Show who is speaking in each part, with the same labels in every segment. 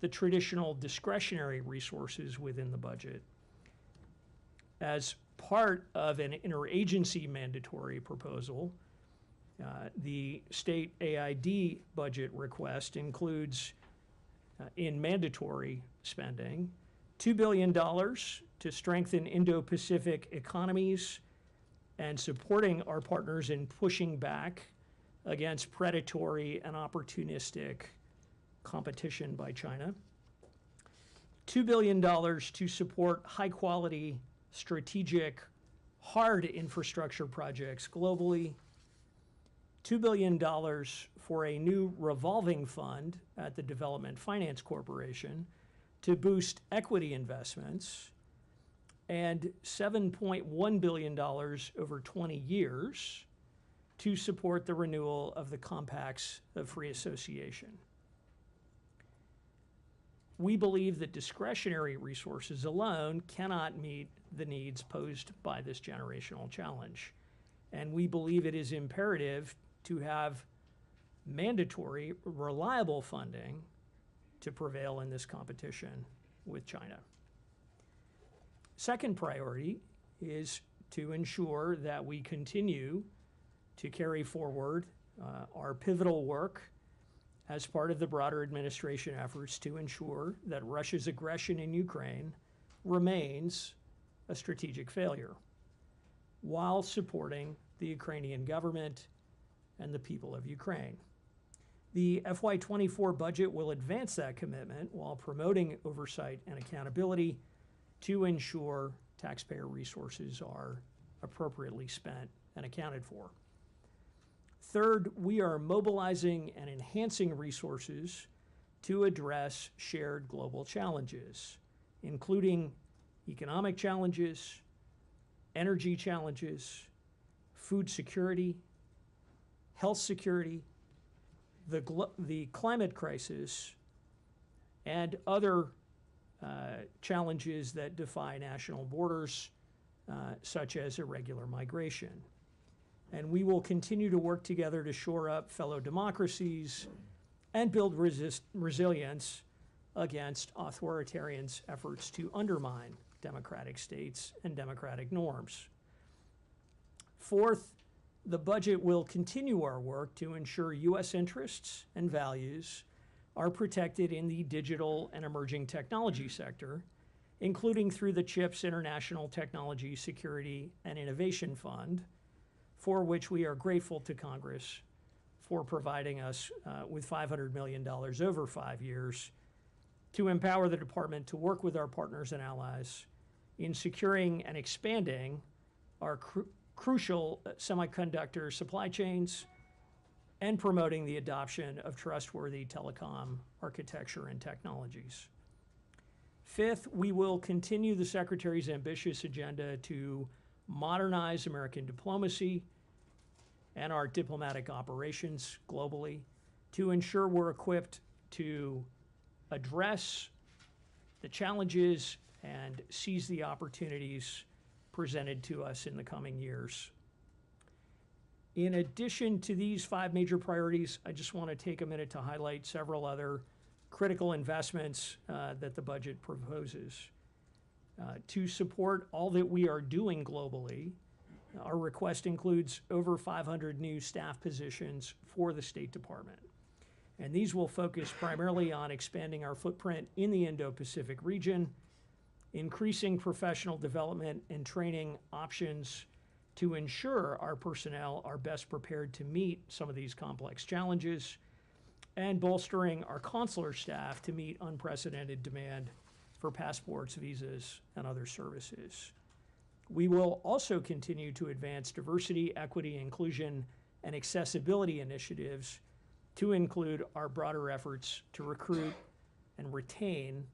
Speaker 1: the traditional discretionary resources within the budget. As part of an interagency mandatory proposal, the state AID budget request includes, in mandatory spending, $2 billion to strengthen Indo-Pacific economies and supporting our partners in pushing back against predatory and opportunistic competition by China. $2 billion to support high-quality, strategic, hard infrastructure projects globally. $2 billion for a new revolving fund at the Development Finance Corporation to boost equity investments, and $7.1 billion over 20 years to support the renewal of the Compacts of Free Association. We believe that discretionary resources alone cannot meet the needs posed by this generational challenge. And we believe it is imperative to have mandatory, reliable funding to prevail in this competition with China. Second priority is to ensure that we continue to carry forward our pivotal work as part of the broader administration efforts to ensure that Russia's aggression in Ukraine remains a strategic failure, while supporting the Ukrainian government and the people of Ukraine. The FY24 budget will advance that commitment while promoting oversight and accountability to ensure taxpayer resources are appropriately spent and accounted for. Third, we are mobilizing and enhancing resources to address shared global challenges, including economic challenges, energy challenges, food security, health security, the climate crisis, and other challenges that defy national borders, such as irregular migration. And we will continue to work together to shore up fellow democracies and build resilience against authoritarians' efforts to undermine democratic states and democratic norms. Fourth, the budget will continue our work to ensure U.S. interests and values are protected in the digital and emerging technology sector, including through the CHIPS International Technology Security and Innovation Fund, for which we are grateful to Congress for providing us with $500 million over 5 years to empower the department to work with our partners and allies in securing and expanding our crucial semiconductor supply chains and promoting the adoption of trustworthy telecom architecture and technologies. Fifth, we will continue the Secretary's ambitious agenda to modernize American diplomacy and our diplomatic operations globally to ensure we're equipped to address the challenges and seize the opportunities presented to us in the coming years. In addition to these 5 major priorities, I just want to take a minute to highlight several other critical investments that the budget proposes. To support all that we are doing globally, our request includes over 500 new staff positions for the State Department. And these will focus primarily on expanding our footprint in the Indo-Pacific region, increasing professional development and training options to ensure our personnel are best prepared to meet some of these complex challenges, and bolstering our consular staff to meet unprecedented demand for passports, visas, and other services. We will also continue to advance diversity, equity, inclusion, and accessibility initiatives to include our broader efforts to recruit and retain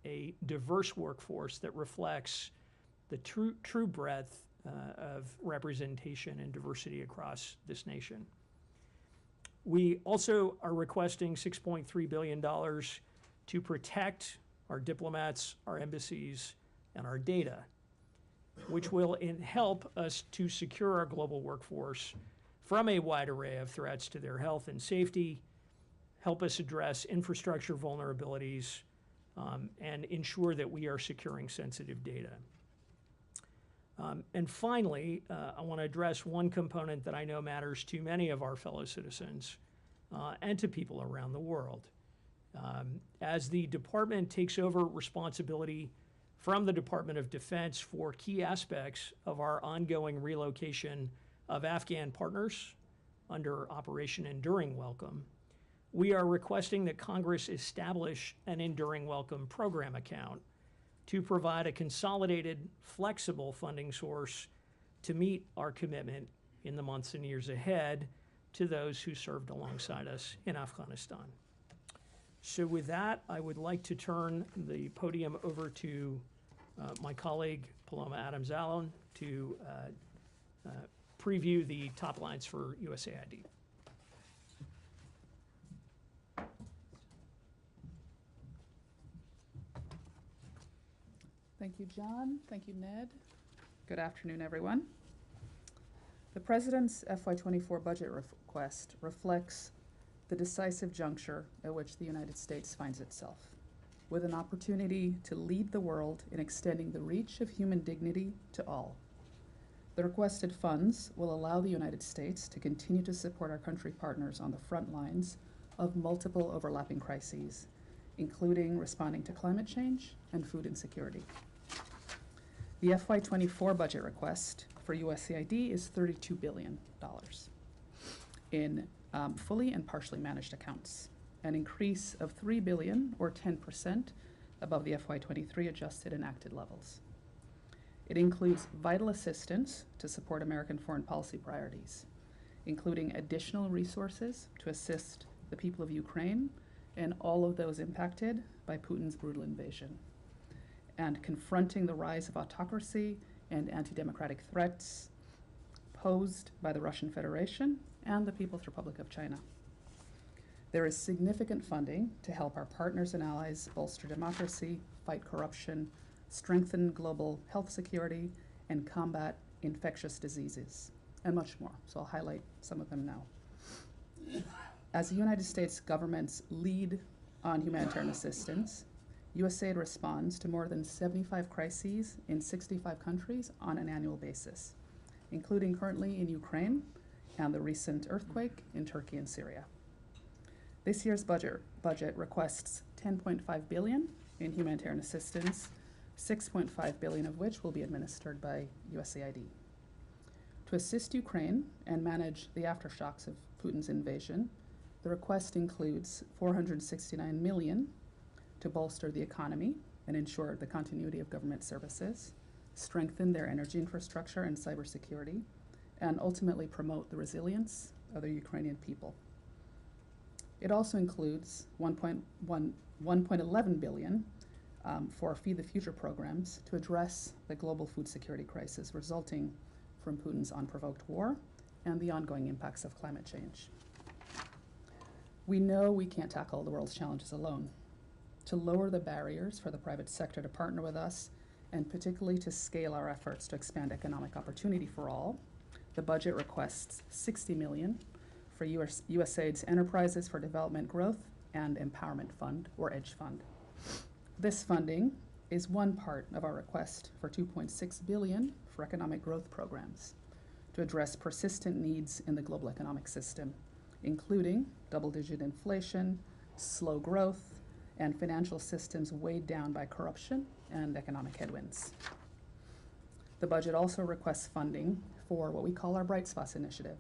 Speaker 1: a diverse workforce that reflects the true breadth of representation and diversity across this nation. We also are requesting $6.3 billion to protect our diplomats, our embassies, and our data, which will help us to secure our global workforce from a wide array of threats to their health and safety, help us address infrastructure vulnerabilities, and ensure that we are securing sensitive data. And finally, I want to address one component that I know matters to many of our fellow citizens and to people around the world. As the department takes over responsibility from the Department of Defense for key aspects of our ongoing relocation of Afghan partners under Operation Enduring Welcome, we are requesting that Congress establish an Enduring Welcome program account to provide a consolidated, flexible funding source to meet our commitment in the months and years ahead to those who served alongside us in Afghanistan. So with that, I would like to turn the podium over to my colleague, Paloma Adams-Allen, to preview the top lines for USAID.
Speaker 2: Thank you, John. Thank you, Ned. Good afternoon, everyone. The President's FY24 budget request reflects the decisive juncture at which the United States finds itself, with an opportunity to lead the world in extending the reach of human dignity to all. The requested funds will allow the United States to continue to support our country partners on the front lines of multiple overlapping crises, including responding to climate change and food insecurity. The FY24 budget request for USAID is $32 billion in fully and partially managed accounts, an increase of $3 billion or 10% above the FY23 adjusted enacted levels. It includes vital assistance to support American foreign policy priorities, including additional resources to assist the people of Ukraine and all of those impacted by Putin's brutal invasion, and confronting the rise of autocracy and anti-democratic threats posed by the Russian Federation and the People's Republic of China. There is significant funding to help our partners and allies bolster democracy, fight corruption, strengthen global health security, and combat infectious diseases, and much more. So I'll highlight some of them now. As the United States government's lead on humanitarian assistance, USAID responds to more than 75 crises in 65 countries on an annual basis, including currently in Ukraine and the recent earthquake in Turkey and Syria. This year's budget requests $10.5 billion in humanitarian assistance, $6.5 billion of which will be administered by USAID. To assist Ukraine and manage the aftershocks of Putin's invasion, the request includes $469 million to bolster the economy and ensure the continuity of government services, strengthen their energy infrastructure and cybersecurity, and ultimately promote the resilience of the Ukrainian people. It also includes $1.11 billion for Feed the Future programs to address the global food security crisis resulting from Putin's unprovoked war and the ongoing impacts of climate change. We know we can't tackle the world's challenges alone. To lower the barriers for the private sector to partner with us, and particularly to scale our efforts to expand economic opportunity for all, the budget requests $60 million for USAID's Enterprises for Development Growth and Empowerment Fund, or EDGE Fund. This funding is one part of our request for $2.6 billion for economic growth programs to address persistent needs in the global economic system, including double-digit inflation, slow growth, and financial systems weighed down by corruption and economic headwinds. The budget also requests funding for what we call our Bright Spots initiative,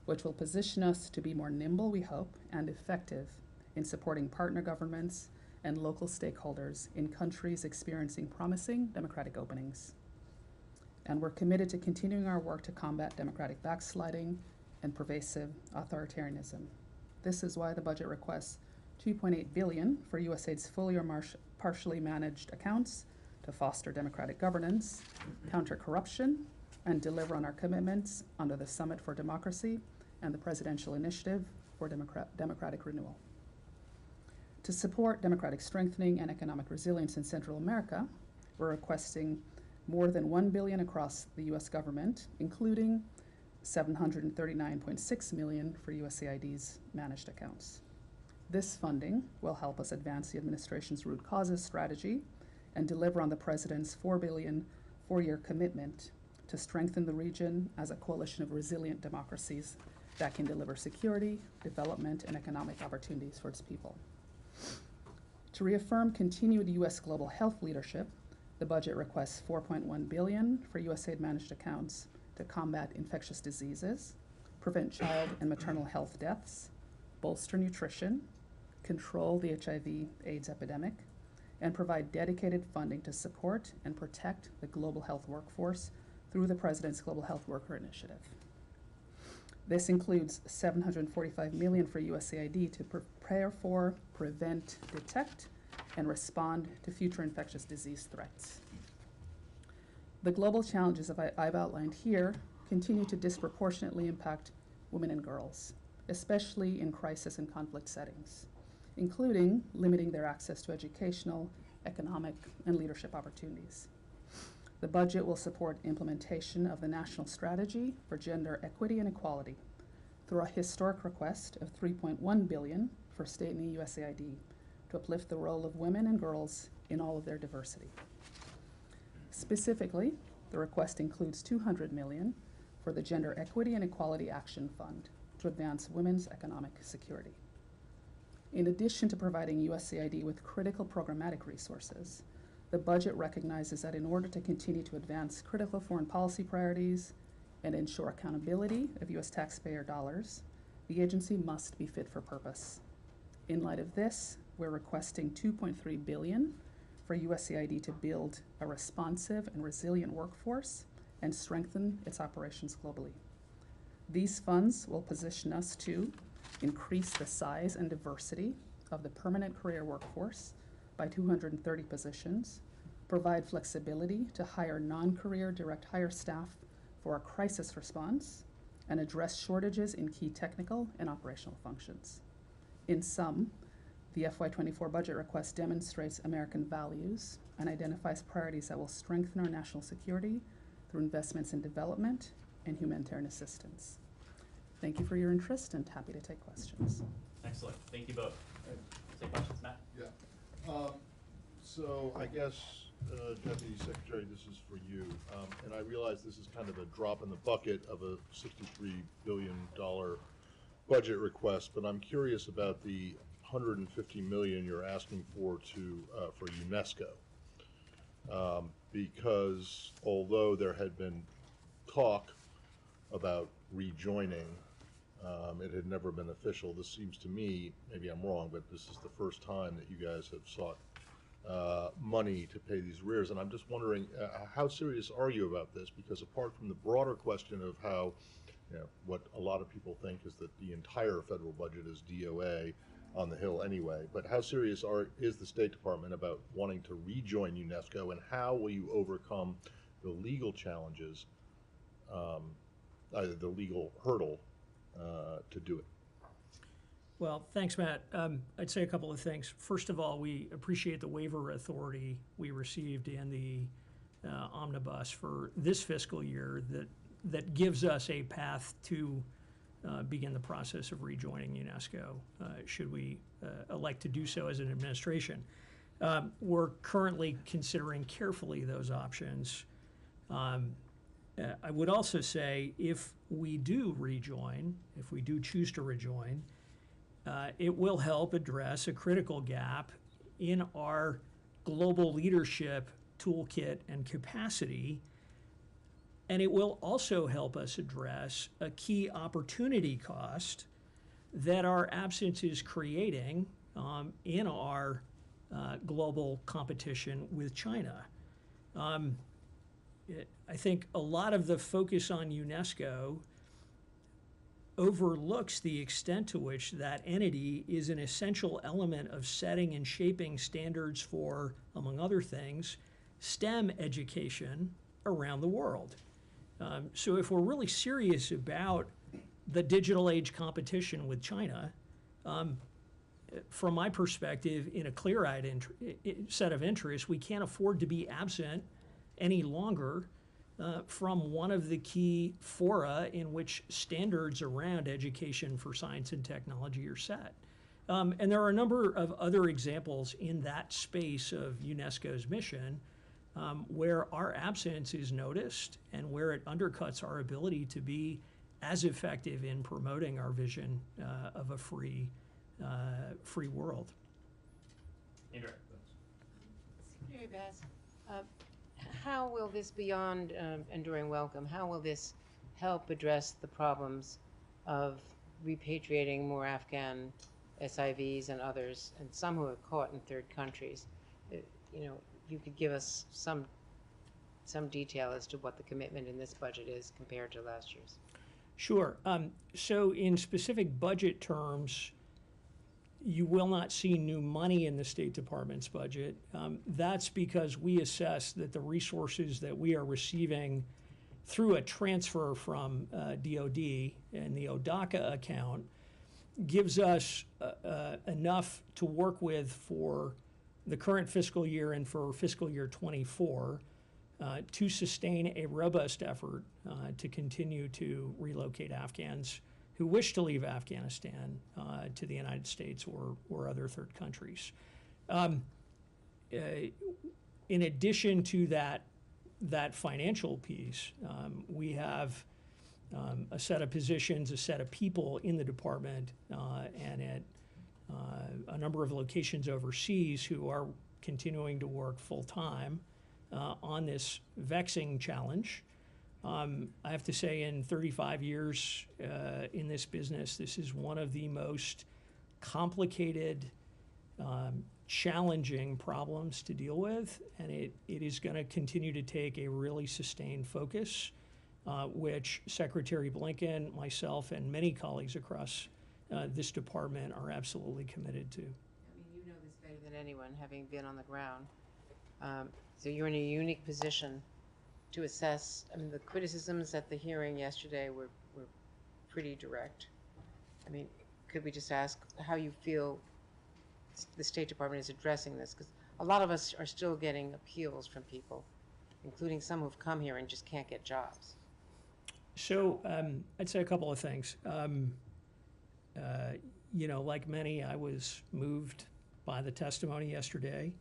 Speaker 2: which will position us to be more nimble, we hope, and effective in supporting partner governments and local stakeholders in countries experiencing promising democratic openings. And we're committed to continuing our work to combat democratic backsliding and pervasive authoritarianism. This is why the budget requests $2.8 billion for USAID's fully or partially managed accounts to foster democratic governance, counter corruption, and deliver on our commitments under the Summit for Democracy and the Presidential Initiative for Democratic Renewal. To support democratic strengthening and economic resilience in Central America, we're requesting more than $1 billion across the US government, including $739.6 million for USAID's managed accounts. This funding will help us advance the administration's root causes strategy and deliver on the President's $4 billion four-year commitment to strengthen the region as a coalition of resilient democracies that can deliver security, development, and economic opportunities for its people. To reaffirm continued U.S. global health leadership, the budget requests $4.1 billion for USAID managed accounts to combat infectious diseases, prevent child and maternal health deaths, bolster nutrition, control the HIV/AIDS epidemic, and provide dedicated funding to support and protect the global health workforce through the President's Global Health Worker Initiative. This includes $745 million for USAID to prepare for, prevent, detect, and respond to future infectious disease threats. The global challenges I've outlined here continue to disproportionately impact women and girls, especially in crisis and conflict settings, including limiting their access to educational, economic, and leadership opportunities. The budget will support implementation of the National Strategy for Gender Equity and Equality through a historic request of $3.1 billion for state and USAID to uplift the role of women and girls in all of their diversity. Specifically, the request includes $200 million for the Gender Equity and Equality Action Fund to advance women's economic security. In addition to providing USAID with critical programmatic resources, the budget recognizes that in order to continue to advance critical foreign policy priorities and ensure accountability of U.S. taxpayer dollars, the agency must be fit for purpose. In light of this, we're requesting $2.3 billion for USAID to build a responsive and resilient workforce and strengthen its operations globally. These funds will position us to increase the size and diversity of the permanent career workforce by 230 positions, provide flexibility to hire non-career direct hire staff for a crisis response, and address shortages in key technical and operational functions. In sum, the FY24 budget request demonstrates American values and identifies priorities that will strengthen our national security through investments in development and humanitarian assistance. Thank you for your interest and happy to take questions.
Speaker 3: Excellent. Thank you both. Take questions, Matt?
Speaker 4: Yeah. So I guess, Deputy Secretary, this is for you. And I realize this is kind of a drop in the bucket of a $63 billion budget request, but I'm curious about the $150 million you're asking for UNESCO. Because although there had been talk about rejoining, it had never been official. This seems to me, maybe I'm wrong, but this is the first time that you guys have sought money to pay these arrears. And I'm just wondering, how serious are you about this? Because apart from the broader question of how, what a lot of people think is that the entire federal budget is DOA on the Hill anyway, but how serious is the State Department about wanting to rejoin UNESCO, and how will you overcome the legal challenges, the legal hurdle to do it?
Speaker 1: Well, thanks, Matt. I'd say a couple of things. First of all, we appreciate the waiver authority we received in the omnibus for this fiscal year that gives us a path to begin the process of rejoining UNESCO, should we elect to do so as an administration. We're currently considering carefully those options. I would also say if we do rejoin, if we do choose to rejoin, it will help address a critical gap in our global leadership toolkit and capacity. And it will also help us address a key opportunity cost that our absence is creating in our global competition with China. I think a lot of the focus on UNESCO overlooks the extent to which that entity is an essential element of setting and shaping standards for, among other things, STEM education around the world. So if we're really serious about the digital age competition with China, from my perspective, in a clear-eyed set of interests, we can't afford to be absent any longer from one of the key fora in which standards around education for science and technology are set. And there are a number of other examples in that space of UNESCO's mission where our absence is noticed and where it undercuts our ability to be as effective in promoting our vision of a free world.
Speaker 3: Indra.
Speaker 5: Secretary Bass, how will this, beyond enduring welcome, how will this help address the problems of repatriating more Afghan SIVs and others, and some who are caught in third countries? You know, you could give us some detail as to what the commitment in this budget is compared to last year's.
Speaker 1: Sure. So in specific budget terms, you will not see new money in the State Department's budget. That's because we assess that the resources that we are receiving through a transfer from DOD and the ODACA account gives us enough to work with for the current fiscal year and for fiscal year 24 to sustain a robust effort to continue to relocate Afghans who wish to leave Afghanistan to the United States or other third countries. In addition to that financial piece, we have a set of positions, a set of people in the department and at a number of locations overseas who are continuing to work full-time on this vexing challenge. I have to say, in 35 years in this business, this is one of the most complicated, challenging problems to deal with, and it is going to continue to take a really sustained focus, which Secretary Blinken, myself, and many colleagues across this department are absolutely committed to.
Speaker 5: I mean, you know this better than anyone, having been on the ground. So you're in a unique position to assess. I mean, the criticisms at the hearing yesterday were pretty direct. I mean, could we just ask how you feel the State Department is addressing this? Because a lot of us are still getting appeals from people, including some who've come here and just can't get jobs.
Speaker 1: So I'd say a couple of things. You know, like many, I was moved by the testimony yesterday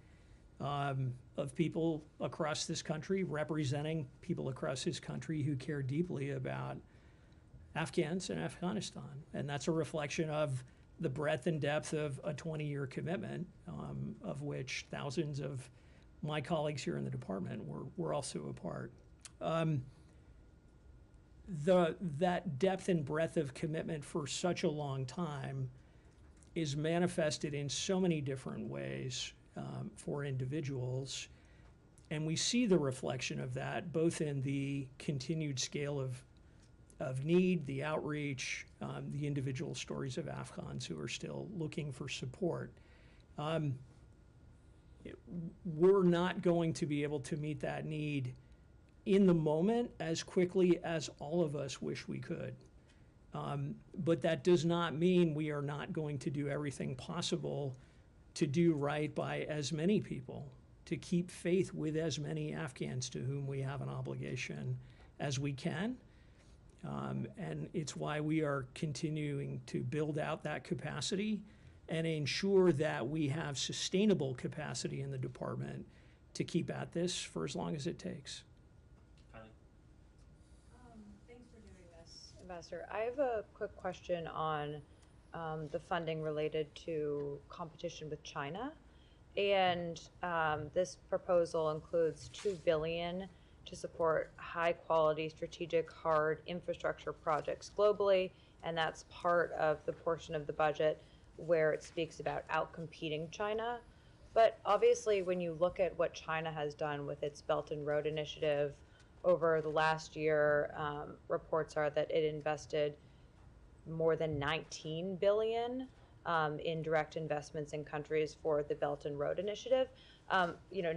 Speaker 1: of people across this country, representing people across this country who care deeply about Afghans and Afghanistan. And that's a reflection of the breadth and depth of a 20-year commitment, of which thousands of my colleagues here in the department were also a part. That depth and breadth of commitment for such a long time is manifested in so many different ways for individuals. And we see the reflection of that both in the continued scale of need, the outreach, the individual stories of Afghans who are still looking for support. We're not going to be able to meet that need in the moment as quickly as all of us wish we could. But that does not mean we are not going to do everything possible to do right by as many people, to keep faith with as many Afghans to whom we have an obligation as we can. And it's why we are continuing to build out that capacity and ensure that we have sustainable capacity in the department to keep at this for as long as it takes.
Speaker 6: Thanks for doing this, Ambassador. I have a quick question on the funding related to competition with China. And this proposal includes $2 billion to support high-quality, strategic, hard infrastructure projects globally, and that's part of the portion of the budget where it speaks about outcompeting China. But obviously, when you look at what China has done with its Belt and Road Initiative over the last year, reports are that it invested more than $19 billion in direct investments in countries for the Belt and Road Initiative. You know,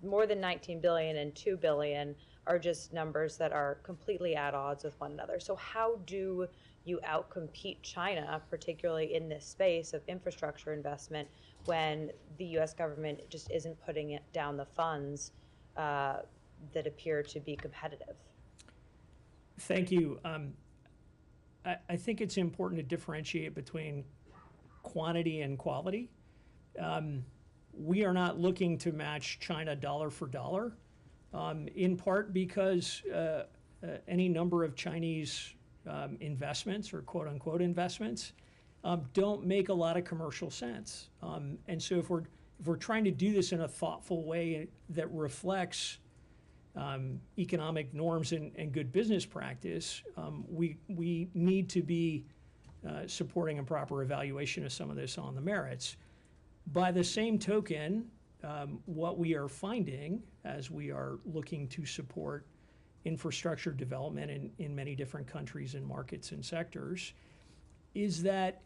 Speaker 6: more than $19 billion and $2 billion are just numbers that are completely at odds with one another. So how do you outcompete China, particularly in this space of infrastructure investment, when the U.S. government just isn't putting it down the funds that appear to be competitive?
Speaker 1: Thank you. I think it's important to differentiate between quantity and quality. We are not looking to match China dollar for dollar, in part because any number of Chinese investments or quote unquote investments don't make a lot of commercial sense. And so if we're trying to do this in a thoughtful way that reflects economic norms and good business practice, we need to be supporting a proper evaluation of some of this on the merits. By the same token, what we are finding as we are looking to support infrastructure development in many different countries and markets and sectors is that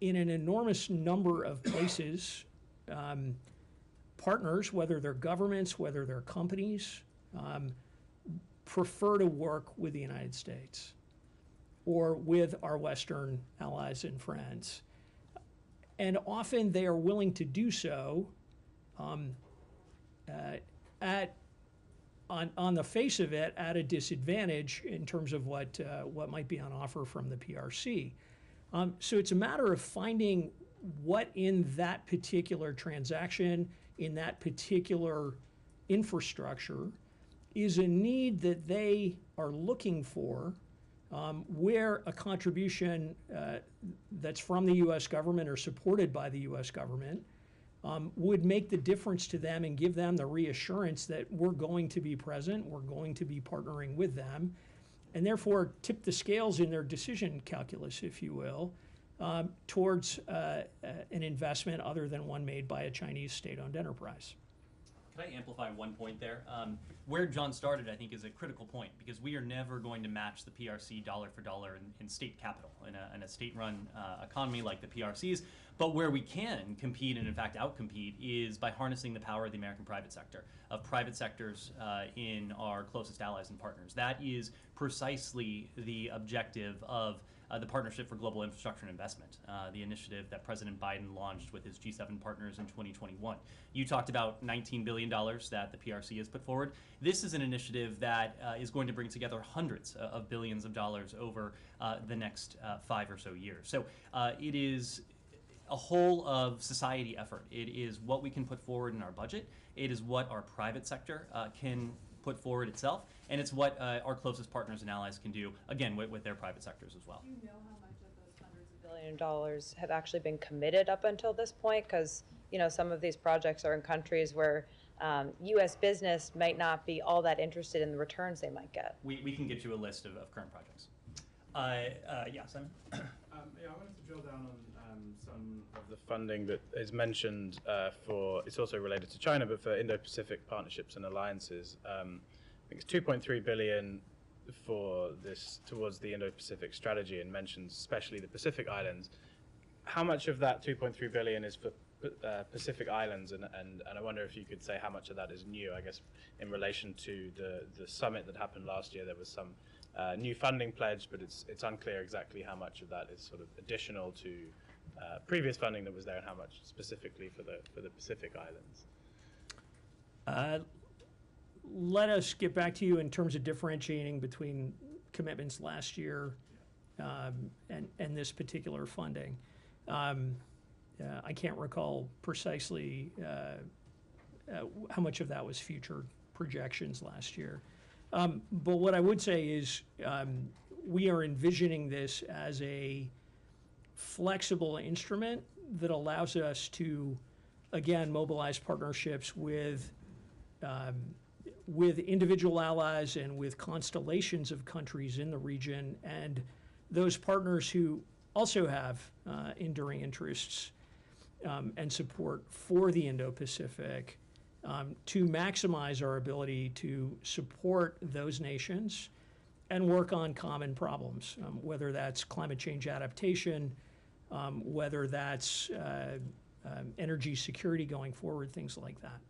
Speaker 1: in an enormous number of places, partners, whether they're governments, whether they're companies, prefer to work with the United States or with our Western allies and friends. And often they are willing to do so on the face of it at a disadvantage in terms of what might be on offer from the PRC. So it's a matter of finding what in that particular transaction, in that particular infrastructure, is a need that they are looking for, where a contribution that's from the U.S. government or supported by the U.S. government would make the difference to them and give them the reassurance that we're going to be present, we're going to be partnering with them, and therefore tip the scales in their decision calculus, if you will, towards an investment other than one made by a Chinese state-owned enterprise.
Speaker 3: Can I amplify one point there? Where John started, I think, is a critical point, because we are never going to match the PRC dollar for dollar in state capital, in a state-run economy like the PRC's. But where we can compete and, in fact, outcompete is by harnessing the power of the American private sector, of private sectors in our closest allies and partners. That is precisely the objective of the Partnership for Global Infrastructure and Investment, the initiative that President Biden launched with his G7 partners in 2021. You talked about $19 billion that the PRC has put forward. This is an initiative that is going to bring together hundreds of billions of dollars over the next 5 or so years. So it is a whole of society effort. It is what we can put forward in our budget. It is what our private sector can put forward itself, and it's what our closest partners and allies can do, again, with their private sectors as well.
Speaker 6: Do you know how much of those hundreds of $billions of dollars have actually been committed up until this point? Because, you know, some of these projects are in countries where U.S. business might not be all that interested in the returns they might get.
Speaker 3: We can get you a list of current projects. Yeah, Simon?
Speaker 7: Yeah, I wanted to drill down on some of the funding that is mentioned for, it's also related to China, but for Indo-Pacific partnerships and alliances. I think it's $2.3 billion for this towards the Indo-Pacific strategy, and mentions especially the Pacific Islands. How much of that $2.3 billion is for Pacific Islands, and I wonder if you could say how much of that is new? I guess in relation to the summit that happened last year, there was some new funding pledge, but it's unclear exactly how much of that is sort of additional to previous funding that was there, and how much specifically for the Pacific Islands.
Speaker 1: Let us get back to you in terms of differentiating between commitments last year and this particular funding. I can't recall precisely how much of that was future projections last year. But what I would say is we are envisioning this as a flexible instrument that allows us to, again, mobilize partnerships with individual allies and with constellations of countries in the region, and those partners who also have enduring interests and support for the Indo-Pacific, to maximize our ability to support those nations and work on common problems, whether that's climate change adaptation, whether that's energy security going forward, things like that.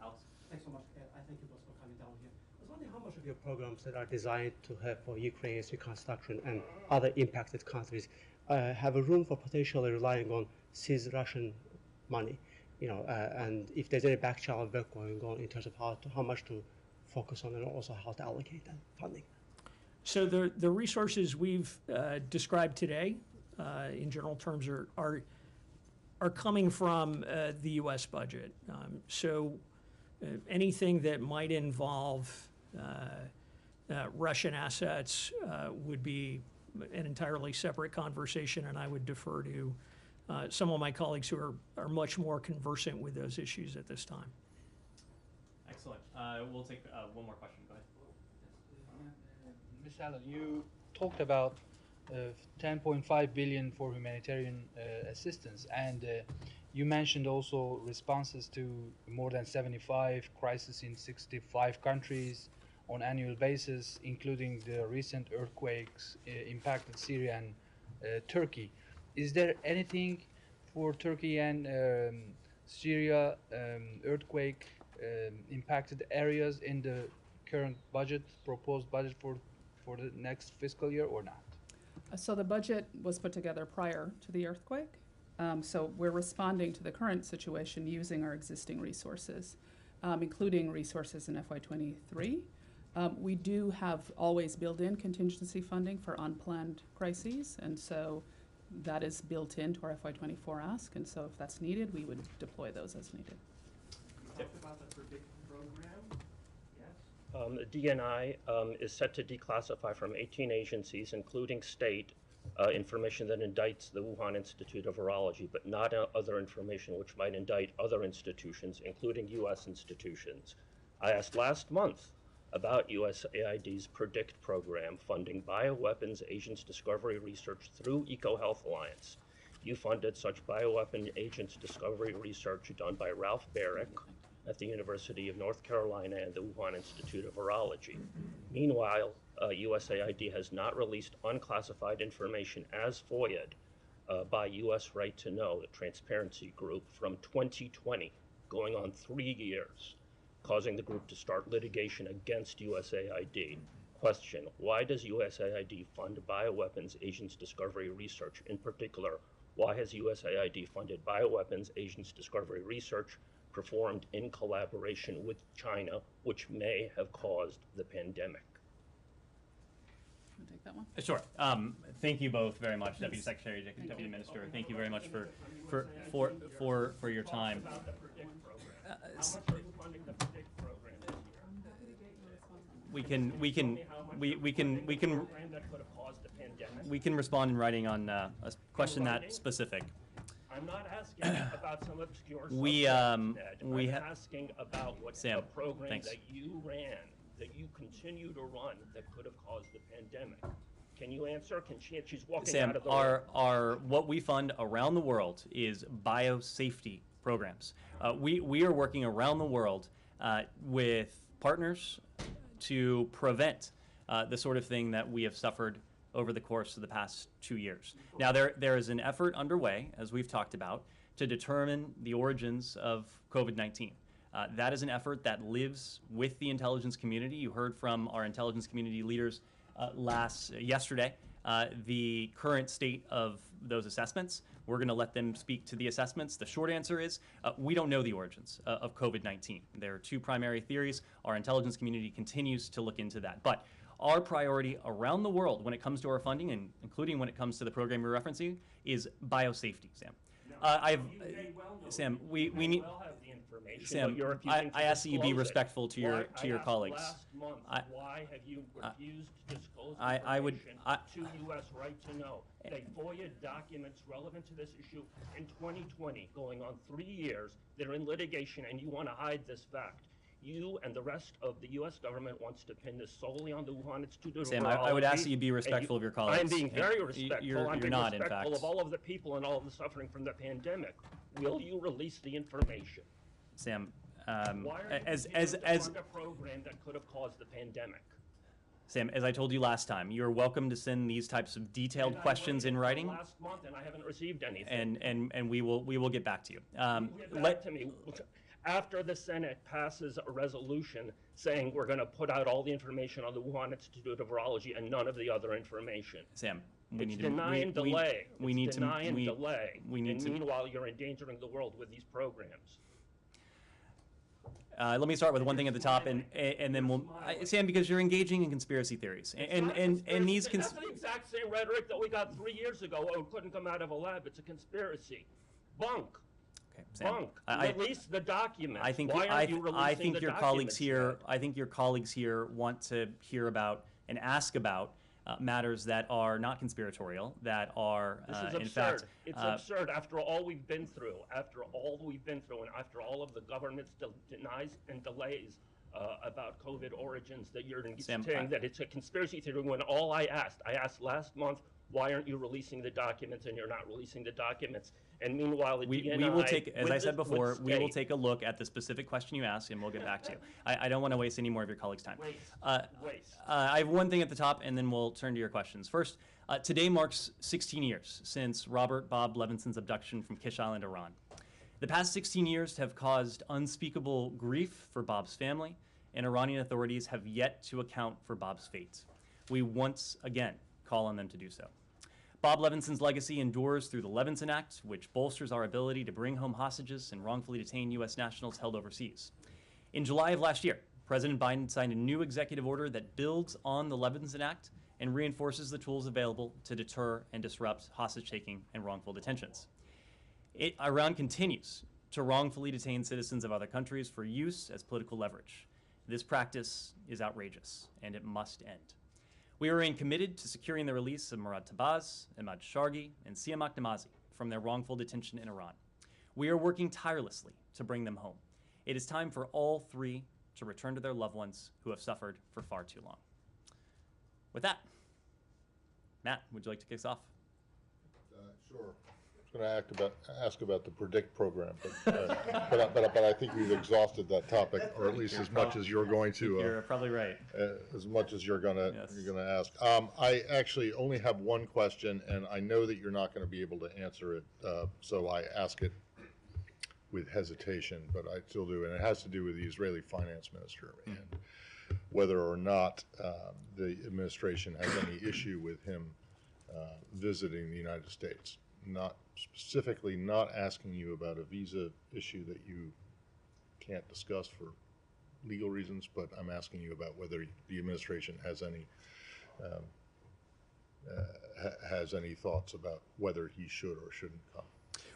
Speaker 3: Alex?
Speaker 8: Thanks so much. I thank you both for coming down here. I was wondering how much of your programs that are designed to help for Ukraine's reconstruction and other impacted countries have a room for potentially relying on seized Russian money, you know, and if there's any back-channel work going on in terms of how much to focus on and also how to allocate that funding.
Speaker 1: So the resources we've described today in general terms, are coming from the U.S. budget. So anything that might involve Russian assets would be an entirely separate conversation, and I would defer to some of my colleagues who are much more conversant with those issues at this time.
Speaker 3: Excellent. We'll take one more question. Go ahead.
Speaker 9: Ms. Allen, you talked about 10.5 billion for humanitarian assistance, and you mentioned also responses to more than 75 crises in 65 countries on annual basis, including the recent earthquakes impacted Syria and Turkey. Is there anything for Turkey and Syria earthquake impacted areas in the current budget, proposed budget for the next fiscal year, or not?
Speaker 2: So the budget was put together prior to the earthquake. So we're responding to the current situation using our existing resources, including resources in FY23. We do have always built-in contingency funding for unplanned crises, and so that is built into our FY24 ask, and so if that's needed, we would deploy those as needed.
Speaker 10: You talked about the PREDICT program. Yes. The DNI is set to declassify from 18 agencies, including state information that indicts the Wuhan Institute of Virology, but not other information which might indict other institutions, including U.S. institutions. I asked last month about USAID's PREDICT program funding bioweapons agents discovery research through EcoHealth Alliance. You funded such bioweapon agents discovery research done by Ralph Barrick at the University of North Carolina and the Wuhan Institute of Virology. Meanwhile, USAID has not released unclassified information as FOIA'd by US Right to Know, the transparency group, from 2020, going on 3 years, causing the group to start litigation against USAID. Question, why does USAID fund bioweapons agents discovery research? In particular, why has USAID funded bioweapons agents discovery research performed in collaboration with China, which may have caused the pandemic?
Speaker 2: Want to take that one?
Speaker 3: Sure. Thank you both very much, Deputy Secretary, Deputy Minister. Thank you very much for your time. We can respond in writing on a question that specific.
Speaker 10: I'm not asking about some obscure
Speaker 3: I'm
Speaker 10: asking about what
Speaker 3: Sam,
Speaker 10: the program
Speaker 3: thanks.
Speaker 10: that you ran, that you continue to run, that could have caused the pandemic. Can you answer? She's walking
Speaker 3: Sam,
Speaker 10: out of the room.
Speaker 3: what we fund around the world is biosafety programs. We are working around the world with partners to prevent the sort of thing that we have suffered over the course of the past 2 years. Now, there is an effort underway, as we've talked about, to determine the origins of COVID-19. That is an effort that lives with the intelligence community. You heard from our intelligence community leaders yesterday the current state of those assessments. We're going to let them speak to the assessments. The short answer is we don't know the origins of COVID-19. There are two primary theories. Our intelligence community continues to look into that. But our priority around the world when it comes to our funding, and including when it comes to the program you're referencing, is biosafety, Sam. Sam, we need. Sam, I ask that you be respectful to your colleagues.
Speaker 10: Last month, why have you refused to disclose
Speaker 3: I would
Speaker 10: to U.S. Right to Know? They FOIA documents relevant to this issue in 2020, going on 3 years. They're in litigation, and you want to hide this fact. You and the rest of the U.S. government wants to pin this solely on the Wuhan Institute of Virology.
Speaker 3: Sam, I would ask that you be respectful of your colleagues.
Speaker 10: I'm being very respectful. I'm being
Speaker 3: not,
Speaker 10: respectful
Speaker 3: in fact.
Speaker 10: of all of the people and all of the suffering from the pandemic. Will you release the information?
Speaker 3: Sam,
Speaker 10: Why are you
Speaker 3: as
Speaker 10: fund a program that could have caused the pandemic?
Speaker 3: Sam, as I told you last time, you're welcome to send these types of detailed questions in writing.
Speaker 10: Last month, and I haven't received anything.
Speaker 3: And we will get back to you.
Speaker 10: Get back to me. After the Senate passes a resolution saying we're going to put out all the information on the Wuhan Institute of Virology and none of the other information.
Speaker 3: Sam,
Speaker 10: We need delay.
Speaker 3: Meanwhile,
Speaker 10: you're endangering the world with these programs.
Speaker 3: Let me start with one thing at the top, and then we'll Sam, because you're engaging in conspiracy theories, and these
Speaker 10: That's the exact same rhetoric that we got 3 years ago. Oh, it couldn't come out of a lab. It's a conspiracy. Bunk.
Speaker 3: Okay, Sam,
Speaker 10: Bunk. Release the documents.
Speaker 3: I think
Speaker 10: Why aren't you releasing the
Speaker 3: your
Speaker 10: documents
Speaker 3: colleagues here.
Speaker 10: yet?
Speaker 3: I think your colleagues here want to hear about and ask about matters that are not conspiratorial, that are
Speaker 10: This is
Speaker 3: in
Speaker 10: absurd.
Speaker 3: fact.
Speaker 10: It's absurd. After all we've been through, and after all of the government's denies and delays about COVID origins, that you're saying that it's a conspiracy theory. When all I asked last month, why aren't you releasing the documents, and you're not releasing the documents? And meanwhile, the DNI,
Speaker 3: we will take, as I said before, we will take a look at the specific question you asked, and we'll get back to you. I don't want to waste any more of your colleagues' time.
Speaker 10: Waste.
Speaker 3: I have one thing at the top, and then we'll turn to your questions. First, today marks 16 years since Robert Bob Levinson's abduction from Kish Island, Iran. The past 16 years have caused unspeakable grief for Bob's family, and Iranian authorities have yet to account for Bob's fate. We once again call on them to do so. Bob Levinson's legacy endures through the Levinson Act, which bolsters our ability to bring home hostages and wrongfully detain U.S. nationals held overseas. In July of last year, President Biden signed a new executive order that builds on the Levinson Act and reinforces the tools available to deter and disrupt hostage-taking and wrongful detentions. Iran continues to wrongfully detain citizens of other countries for use as political leverage. This practice is outrageous, and it must end. We remain committed to securing the release of Murad Tabaz, Ahmad Shargi, and Siamak Namazi from their wrongful detention in Iran. We are working tirelessly to bring them home. It is time for all three to return to their loved ones who have suffered for far too long. With that, Matt, would you like to kick us off?
Speaker 4: Sure. I was going to ask about the PREDICT program, but I think we've exhausted that topic, or at least as much as you're going to.
Speaker 3: You're probably right.
Speaker 4: As much as you're going to ask. I actually only have one question, and I know that you're not going to be able to answer it, so I ask it with hesitation, but I still do, and it has to do with the Israeli finance minister and whether or not the administration has any issue with him visiting the United States. Not specifically not asking you about a visa issue that you can't discuss for legal reasons, but I'm asking you about whether the administration has any thoughts about whether he should or shouldn't come.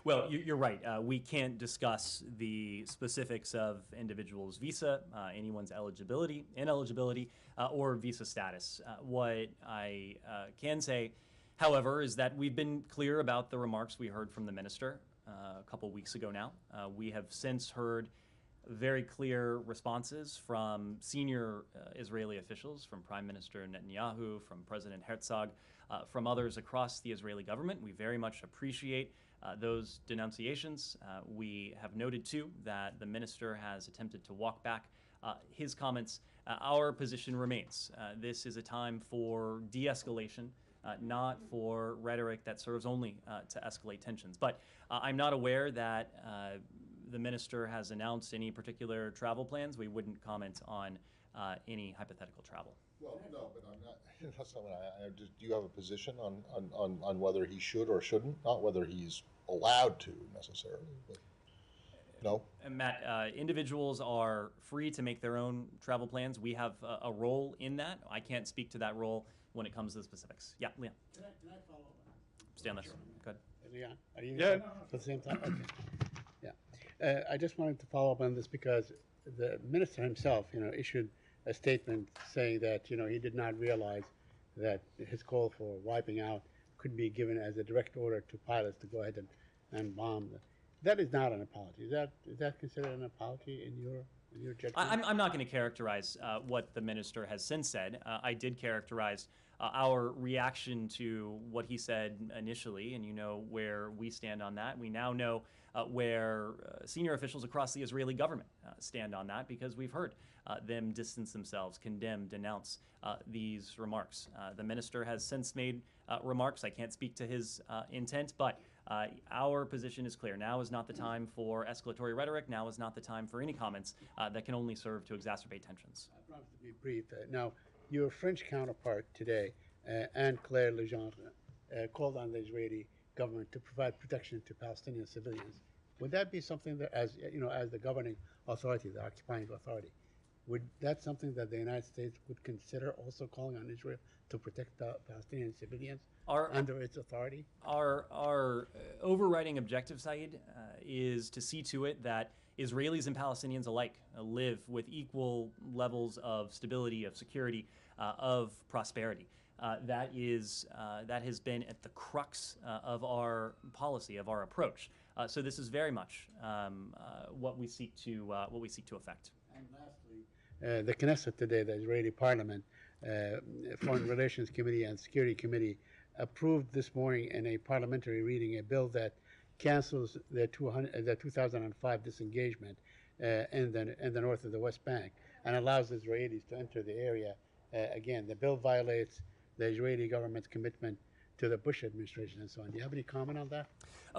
Speaker 3: Well, you're right. We can't discuss the specifics of individuals' visa, anyone's eligibility, ineligibility, or visa status. What I can say, however, is that we've been clear about the remarks we heard from the minister a couple weeks ago now. We have since heard very clear responses from senior Israeli officials, from Prime Minister Netanyahu, from President Herzog, from others across the Israeli government. We very much appreciate those denunciations. We have noted, too, that the minister has attempted to walk back his comments. Our position remains. This is a time for de-escalation, not for rhetoric that serves only to escalate tensions. But I'm not aware that the minister has announced any particular travel plans. We wouldn't comment on any hypothetical travel.
Speaker 4: Well, no, but I'm not. That's not what do you have a position on whether he should or shouldn't? Not whether he's allowed to necessarily. But no.
Speaker 3: And Matt, individuals are free to make their own travel plans. We have a role in that. I can't speak to that role when it comes to the specifics. Yeah, Leon.
Speaker 11: Can I follow up?
Speaker 3: Stay on this. Go ahead.
Speaker 11: Leon, are you at the same time? Okay. Yeah. I just wanted to follow up on this because the minister himself, issued a statement saying that, he did not realize that his call for wiping out could be given as a direct order to pilots to go ahead and bomb. That is not an apology. Is that considered an apology in your judgment?
Speaker 3: I'm not going to characterize what the minister has since said. I did characterize our reaction to what he said initially, and you know where we stand on that. We now know where senior officials across the Israeli government stand on that, because we've heard them distance themselves, condemn, denounce these remarks. The minister has since made remarks. I can't speak to his intent, but our position is clear. Now is not the time for escalatory rhetoric. Now is not the time for any comments that can only serve to exacerbate tensions.
Speaker 11: I promise to be brief. Now, your French counterpart today, Anne-Claire Legendre, called on the Israeli government to provide protection to Palestinian civilians would that be something that, as you know, as the governing authority, the occupying authority, would that something that the United States would consider also calling on Israel to protect the Palestinian civilians under its authority?
Speaker 3: Our overriding objective, Saeed, is to see to it that Israelis and Palestinians alike live with equal levels of stability, of security, of prosperity. That has been at the crux of our policy, of our approach. So this is very much what we seek to effect.
Speaker 11: And lastly, the Knesset today, the Israeli Parliament, Foreign Relations Committee and Security Committee approved this morning in a parliamentary reading a bill that cancels the 2005 disengagement in the north of the West Bank and allows Israelis to enter the area. Again, the bill violates the Israeli government's commitment to the Bush administration and so on. Do you have any comment on that?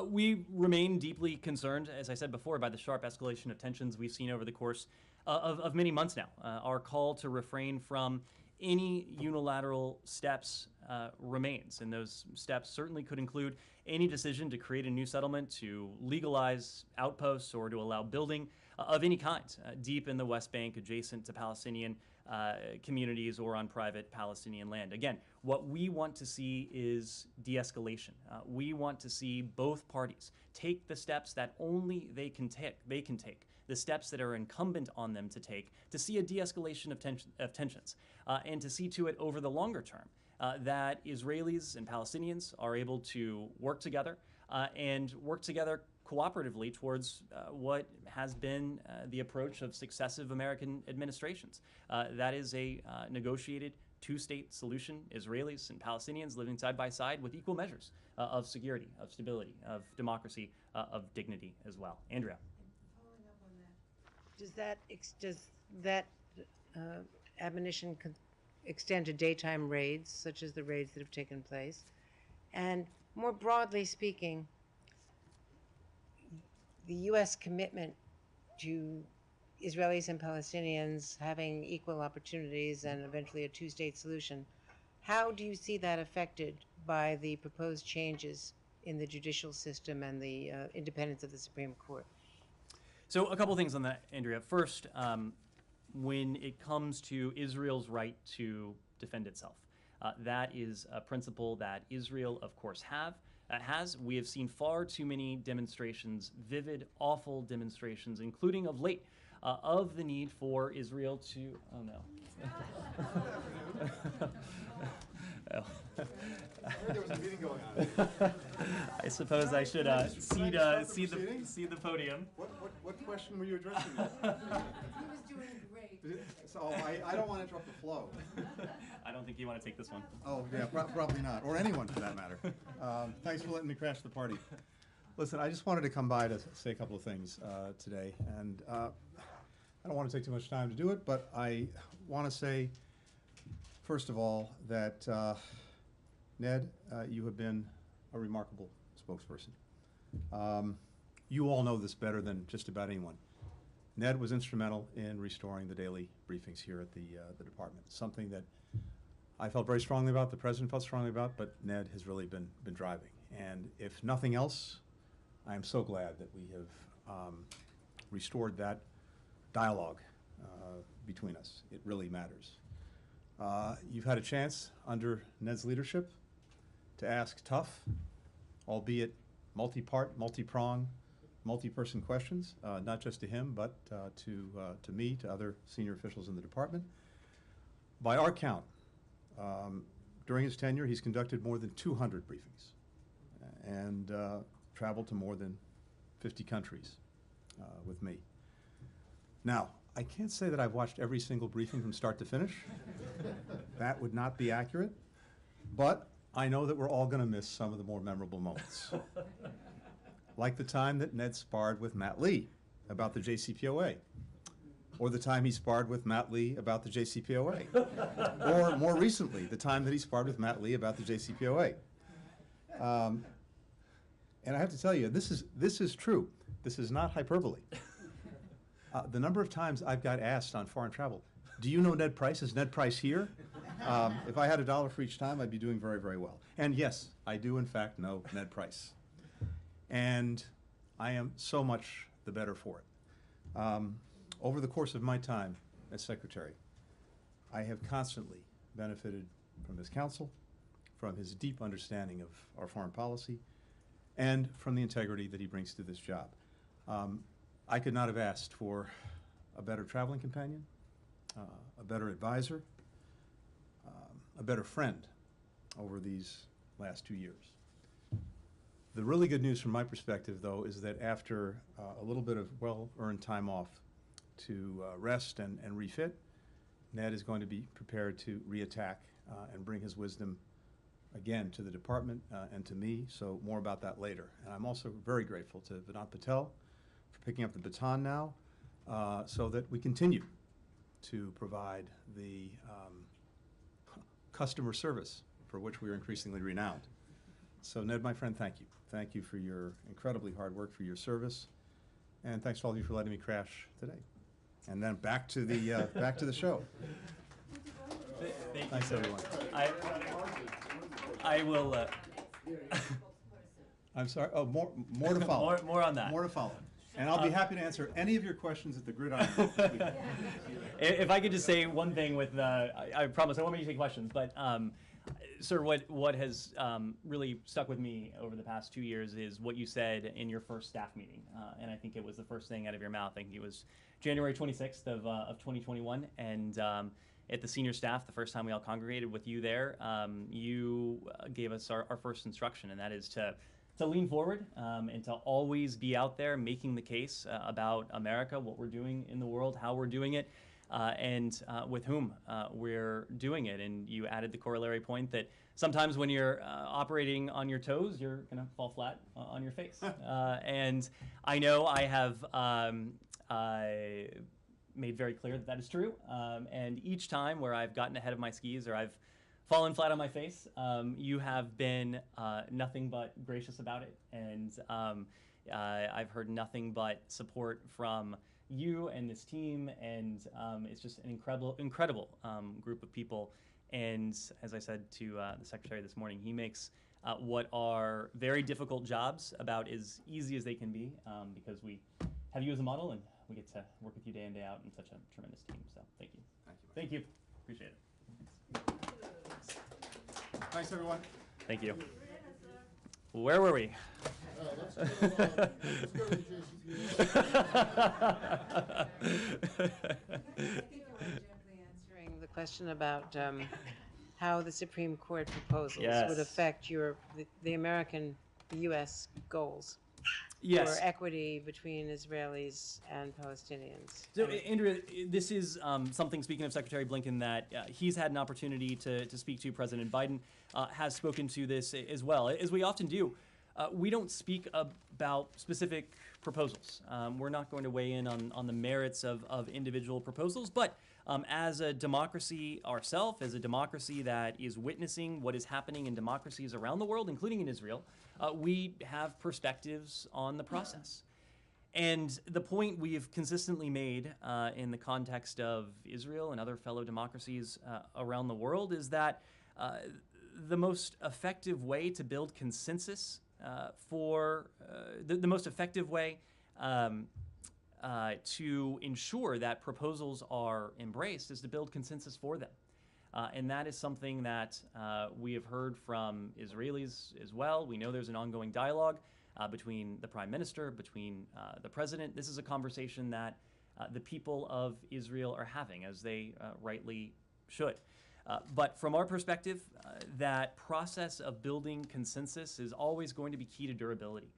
Speaker 3: We remain deeply concerned, as I said before, by the sharp escalation of tensions we've seen over the course of many months now. Our call to refrain from any unilateral steps remains, and those steps certainly could include any decision to create a new settlement, to legalize outposts, or to allow building of any kind deep in the West Bank adjacent to Palestinian communities or on private Palestinian land. Again, what we want to see is de-escalation. We want to see both parties take the steps that only they can take, the steps that are incumbent on them to take to see a de-escalation of tensions, and to see to it over the longer term that Israelis and Palestinians are able to work together and work together cooperatively towards what has been the approach of successive American administrations. That is a negotiated two-state solution, Israelis and Palestinians living side by side with equal measures of security, of stability, of democracy, of dignity as well. Andrea.
Speaker 5: Following up on that, does that admonition extend to daytime raids, such as the raids that have taken place? And more broadly speaking, the U.S. commitment to Israelis and Palestinians having equal opportunities and eventually a two-state solution, how do you see that affected by the proposed changes in the judicial system and the independence of the Supreme Court?
Speaker 3: So a couple things on that, Andrea. First, when it comes to Israel's right to defend itself, that is a principle that Israel, of course, has. We have seen far too many demonstrations, vivid, awful demonstrations, including of late, of the need for Israel to, oh no. Oh.
Speaker 12: I heard there was a meeting going on.
Speaker 3: I suppose I should cede the podium.
Speaker 12: What question were you addressing?
Speaker 5: He was doing great.
Speaker 12: So I don't want to interrupt the flow.
Speaker 3: I don't think you want to take this one.
Speaker 12: Oh yeah, probably not, or anyone for that matter. Thanks for letting me crash the party. Listen, I just wanted to come by to say a couple of things today, and I don't want to take too much time to do it, but I want to say, first of all, that Ned, you have been a remarkable spokesperson. You all know this better than just about anyone. Ned was instrumental in restoring the daily briefings here at the department, something that I felt very strongly about, the president felt strongly about, but Ned has really been driving. And if nothing else, I am so glad that we have restored that dialogue between us. It really matters. You've had a chance under Ned's leadership to ask tough, albeit multi-part, multi-prong, multi-person questions, not just to him, but to me, to other senior officials in the department. By our count, during his tenure, he's conducted more than 200 briefings and traveled to more than 50 countries with me. Now, I can't say that I've watched every single briefing from start to finish. That would not be accurate. But I know that we're all going to miss some of the more memorable moments. Like the time that Ned sparred with Matt Lee about the JCPOA, or the time he sparred with Matt Lee about the JCPOA, or more recently, the time that he sparred with Matt Lee about the JCPOA. And I have to tell you, this is true. This is not hyperbole. The number of times I've got asked on foreign travel, do you know Ned Price? Is Ned Price here? If I had $1 for each time, I'd be doing very, very well. And yes, I do in fact know Ned Price. And I am so much the better for it. Over the course of my time as Secretary, I have constantly benefited from his counsel, from his deep understanding of our foreign policy, and from the integrity that he brings to this job. I could not have asked for a better traveling companion, a better advisor, a better friend over these last 2 years. The really good news from my perspective, though, is that after a little bit of well-earned time off to rest and refit, Ned is going to be prepared to reattack and bring his wisdom again to the department and to me, so more about that later. And I'm also very grateful to Vedant Patel for picking up the baton now so that we continue to provide the customer service for which we are increasingly renowned. So Ned, my friend, thank you. Thank you for your incredibly hard work, for your service, and thanks to all of you for letting me crash today. And then back to the show. Thanks, everyone.
Speaker 3: I will.
Speaker 12: I'm sorry. Oh, more to follow.
Speaker 3: More on that.
Speaker 12: More to follow. And I'll be happy to answer any of your questions at the gridiron.
Speaker 3: If I could just say one thing with, I promise I won't make you take questions, but sir, what has really stuck with me over the past 2 years is what you said in your first staff meeting, and I think it was the first thing out of your mouth. I think it was January 26th of 2021, and at the senior staff, the first time we all congregated with you there, you gave us our first instruction, and that is to lean forward and to always be out there making the case about America, what we're doing in the world, how we're doing it, and with whom we're doing it. And you added the corollary point that sometimes when you're operating on your toes, you're going to fall flat on your face. And I know I have made very clear that that is true. And each time where I've gotten ahead of my skis or I've fallen flat on my face, you have been nothing but gracious about it. And I've heard nothing but support from you and this team, and it's just an incredible group of people. And as I said to the secretary this morning, he makes what are very difficult jobs about as easy as they can be, because we have you as a model, and we get to work with you day in, day out in such a tremendous team. So thank you. Thank you. Appreciate it.
Speaker 12: Thanks, everyone.
Speaker 3: Thank you. Where were we?
Speaker 5: Let's go to JCPA. I think we're gently answering the question about how the Supreme Court proposals would affect the American, the U.S. goals for equity between Israelis and Palestinians.
Speaker 3: So, Andrea, this is something, speaking of Secretary Blinken, that he's had an opportunity to speak to. President Biden has spoken to this as well. As we often do, we don't speak about specific proposals. We're not going to weigh in on the merits of individual proposals, but as a democracy ourselves, as a democracy that is witnessing what is happening in democracies around the world, including in Israel, we have perspectives on the process. And the point we've consistently made in the context of Israel and other fellow democracies around the world is that the most effective way to build consensus the most effective way to ensure that proposals are embraced is to build consensus for them. And that is something that we have heard from Israelis as well. We know there's an ongoing dialogue between the Prime Minister, between the President. This is a conversation that the people of Israel are having, as they rightly should. But from our perspective, that process of building consensus is always going to be key to durability.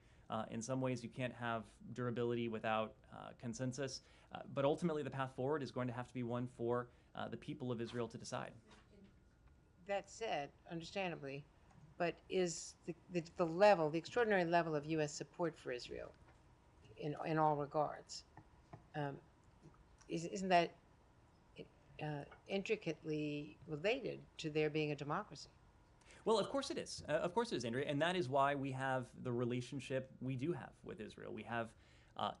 Speaker 3: In some ways, you can't have durability without consensus, but ultimately the path forward is going to have to be one for the people of Israel to decide.
Speaker 5: That said, understandably, but is the level, the extraordinary level of U.S. support for Israel in all regards, isn't that intricately related to there being a democracy?
Speaker 3: Well, of course it is. Of course it is, Andrea. And that is why we have the relationship we do have with Israel. We have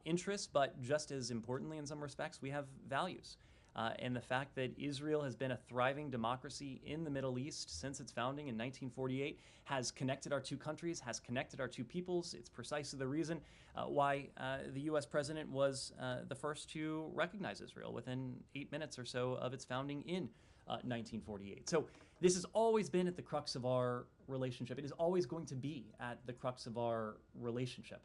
Speaker 3: interests, but just as importantly in some respects, we have values. and the fact that Israel has been a thriving democracy in the Middle East since its founding in 1948 has connected our two countries, has connected our two peoples. It's precisely the reason why the U.S. president was the first to recognize Israel within 8 minutes or so of its founding in 1948. So this has always been at the crux of our relationship. It is always going to be at the crux of our relationship.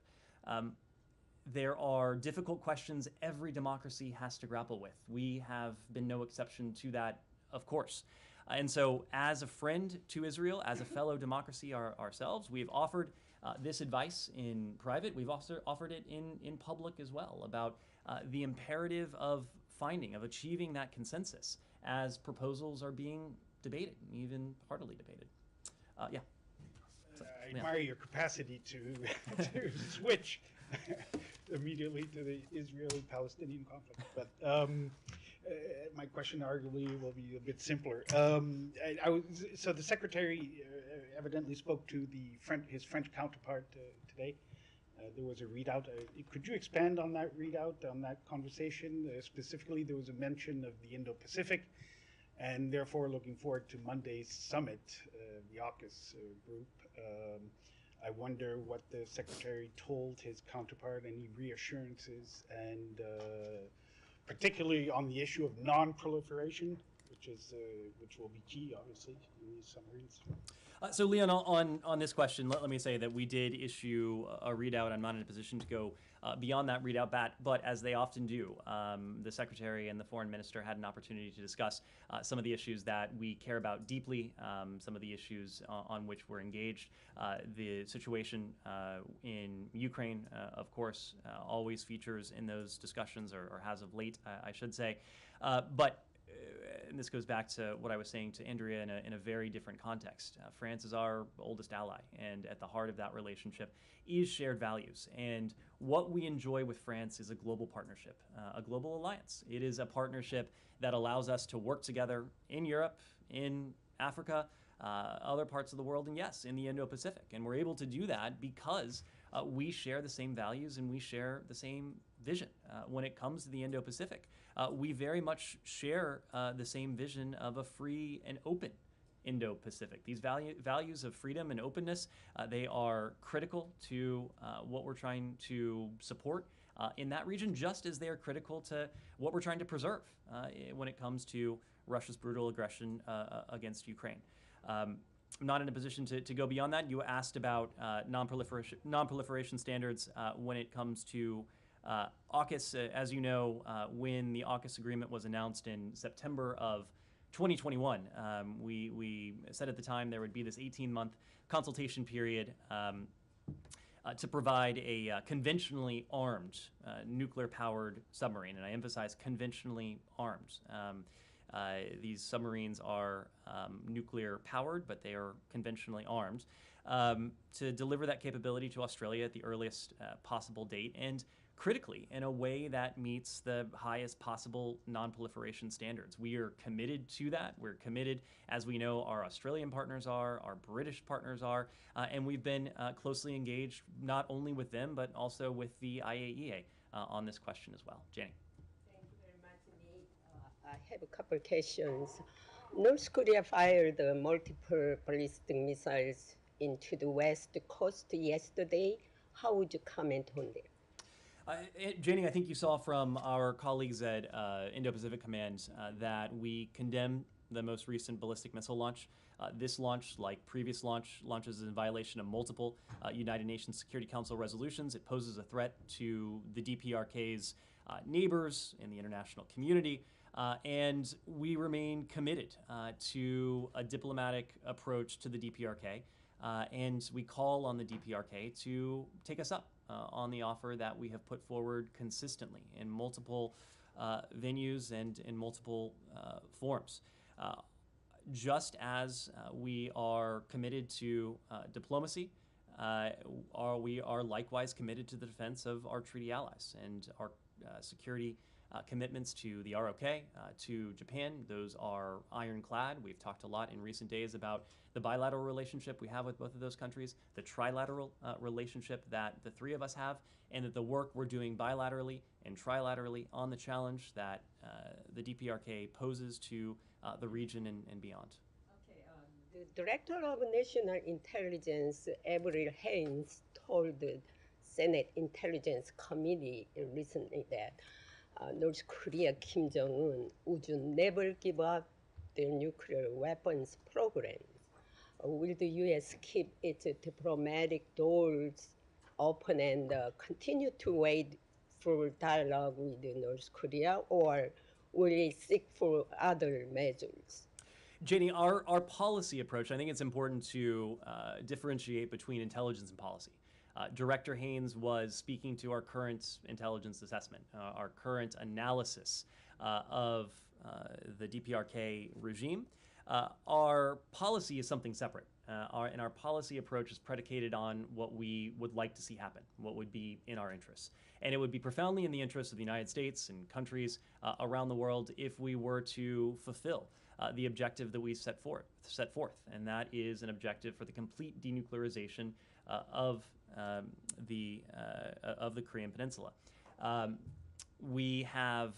Speaker 3: There are difficult questions every democracy has to grapple with. We have been no exception to that, of course. And so as a friend to Israel, as a fellow democracy ourselves, we've offered this advice in private. We've also offered it in public as well about the imperative of achieving that consensus as proposals are being debated, even heartily debated. Yeah. So,
Speaker 13: I admire your capacity to switch immediately to the Israeli-Palestinian conflict. But my question arguably will be a bit simpler. So the secretary evidently spoke to his French counterpart today. There was a readout. Could you expand on that readout, on that conversation? Specifically, there was a mention of the Indo-Pacific, and therefore looking forward to Monday's summit, the AUKUS group. I wonder what the secretary told his counterpart, any reassurances, and particularly on the issue of non-proliferation, which will be key, obviously, in these submarines.
Speaker 3: So, Leon, on this question, let me say that we did issue a readout. I'm not in a position to go beyond that readout, but as they often do, the Secretary and the Foreign Minister had an opportunity to discuss some of the issues that we care about deeply, some of the issues on which we're engaged. The situation in Ukraine, of course, always features in those discussions, or has of late, I should say. And this goes back to what I was saying to Andrea in a very different context. France is our oldest ally, and at the heart of that relationship is shared values. And what we enjoy with France is a global partnership, a global alliance. It is a partnership that allows us to work together in Europe, in Africa, other parts of the world, and yes, in the Indo-Pacific. And we're able to do that because we share the same values and we share the same vision. When it comes to the Indo-Pacific, we very much share the same vision of a free and open Indo-Pacific. These values of freedom and openness, they are critical to what we're trying to support in that region, just as they are critical to what we're trying to preserve when it comes to Russia's brutal aggression against Ukraine. I'm not in a position to go beyond that. You asked about non-proliferation standards when it comes to AUKUS. As you know, when the AUKUS agreement was announced in September of 2021, we said at the time there would be this 18-month consultation period to provide a conventionally armed nuclear-powered submarine, and I emphasize conventionally armed. These submarines are nuclear-powered, but they are conventionally armed, to deliver that capability to Australia at the earliest possible date, and critically, in a way that meets the highest possible non-proliferation standards. We are committed to that. We're committed, as we know our Australian partners are, our British partners are, and we've been closely engaged not only with them, but also with the IAEA on this question as well. Jenny.
Speaker 14: Thank you very much, Ned. I have a couple of questions. North Korea fired multiple ballistic missiles into the west coast yesterday. How would you comment on that?
Speaker 3: Janie, I think you saw from our colleagues at Indo-Pacific Command that we condemn the most recent ballistic missile launch. This launch, like previous launches, is in violation of multiple United Nations Security Council resolutions. It poses a threat to the DPRK's neighbors in the international community, and we remain committed to a diplomatic approach to the DPRK, and we call on the DPRK to take us up on the offer that we have put forward consistently in multiple venues and in multiple forms. Just as we are committed to diplomacy, we are likewise committed to the defense of our treaty allies and our security commitments to the ROK, to Japan. Those are ironclad. We've talked a lot in recent days about the bilateral relationship we have with both of those countries, the trilateral relationship that the three of us have, and that the work we're doing bilaterally and trilaterally on the challenge that the DPRK poses to the region and beyond.
Speaker 14: Okay, the Director of National Intelligence, Avril Haines, told the Senate Intelligence Committee recently that North Korea Kim Jong-un would never give up their nuclear weapons programs. Will the U.S. keep its diplomatic doors open and continue to wait for dialogue with North Korea, or will it seek for other measures?
Speaker 3: Janie, our policy approach, I think it's important to differentiate between intelligence and policy. Director Haynes was speaking to our current intelligence assessment, our current analysis of the DPRK regime. Our policy is something separate, and our policy approach is predicated on what we would like to see happen, what would be in our interests. And it would be profoundly in the interests of the United States and countries around the world if we were to fulfill the objective that we set forth, and that is an objective for the complete denuclearization of the Korean Peninsula. We have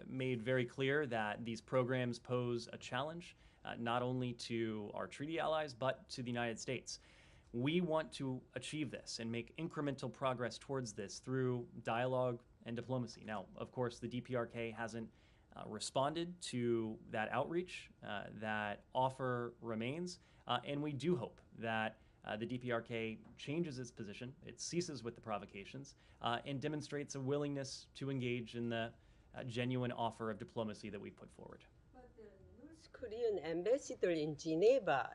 Speaker 3: made very clear that these programs pose a challenge not only to our treaty allies but to the United States. We want to achieve this and make incremental progress towards this through dialogue and diplomacy. Now, of course, the DPRK hasn't responded to that outreach. That offer remains, and we do hope that the DPRK changes its position, it ceases with the provocations, and demonstrates a willingness to engage in the genuine offer of diplomacy that we put forward.
Speaker 14: But the North Korean ambassador in Geneva,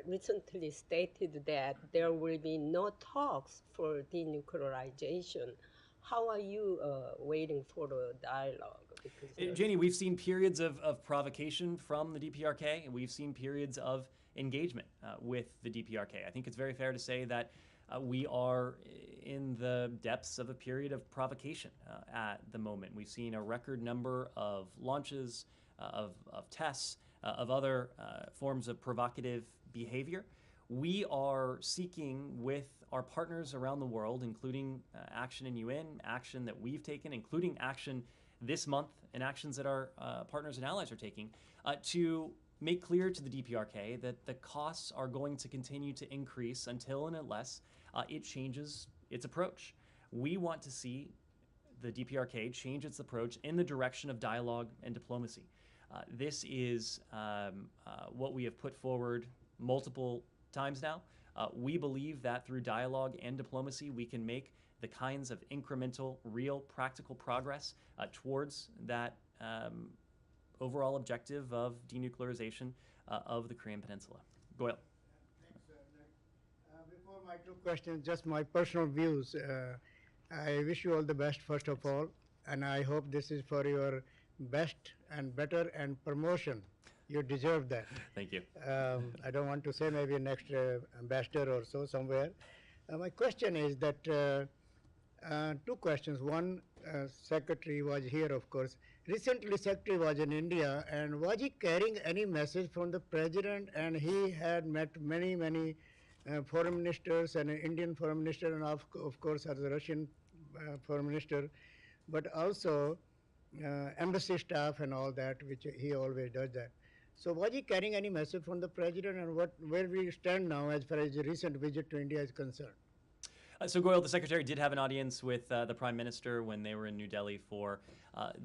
Speaker 14: recently stated that there will be no talks for denuclearization. How are you waiting for the dialogue?
Speaker 3: Janie, we've seen periods of provocation from the DPRK, and we've seen periods of engagement with the DPRK. I think it's very fair to say that we are in the depths of a period of provocation at the moment. We've seen a record number of launches, of tests, of other forms of provocative behavior. We are seeking with our partners around the world, including action in UN, action that we've taken, including action this month, and actions that our partners and allies are taking, to make clear to the DPRK that the costs are going to continue to increase until and unless it changes its approach. We want to see the DPRK change its approach in the direction of dialogue and diplomacy. This is what we have put forward multiple times now. We believe that through dialogue and diplomacy, we can make the kinds of incremental, real, practical progress towards that overall objective of denuclearization of the Korean Peninsula. Goyle.
Speaker 15: Thanks, Ned. Before my two questions, just my personal views. I wish you all the best, first of all, and I hope this is for your best and better and promotion. You deserve that.
Speaker 3: Thank you.
Speaker 15: I don't want to say maybe next ambassador or so somewhere. My question is that two questions. One, Secretary was here, of course. Recently, Secretary was in India, and was he carrying any message from the President? And he had met many foreign ministers, and an Indian foreign minister, and of course, as a Russian foreign minister, but also embassy staff and all that, which he always does that. So was he carrying any message from the President, and where we stand now as far as the recent visit to India is concerned?
Speaker 3: So Goyle, the Secretary did have an audience with the Prime Minister when they were in New Delhi for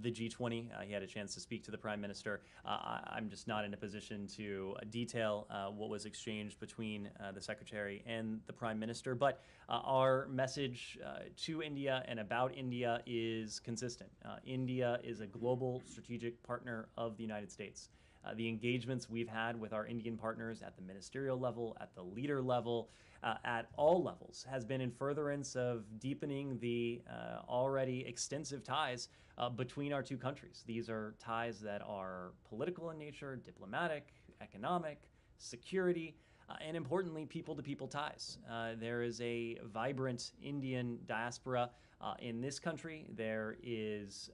Speaker 3: the G20. He had a chance to speak to the Prime Minister. I'm just not in a position to detail what was exchanged between the Secretary and the Prime Minister, but our message to India and about India is consistent. India is a global strategic partner of the United States. The engagements we've had with our Indian partners at the ministerial level, at the leader level, at all levels has been in furtherance of deepening the already extensive ties between our two countries. These are ties that are political in nature, diplomatic, economic, security, and importantly, people-to-people ties. There is a vibrant Indian diaspora in this country. There is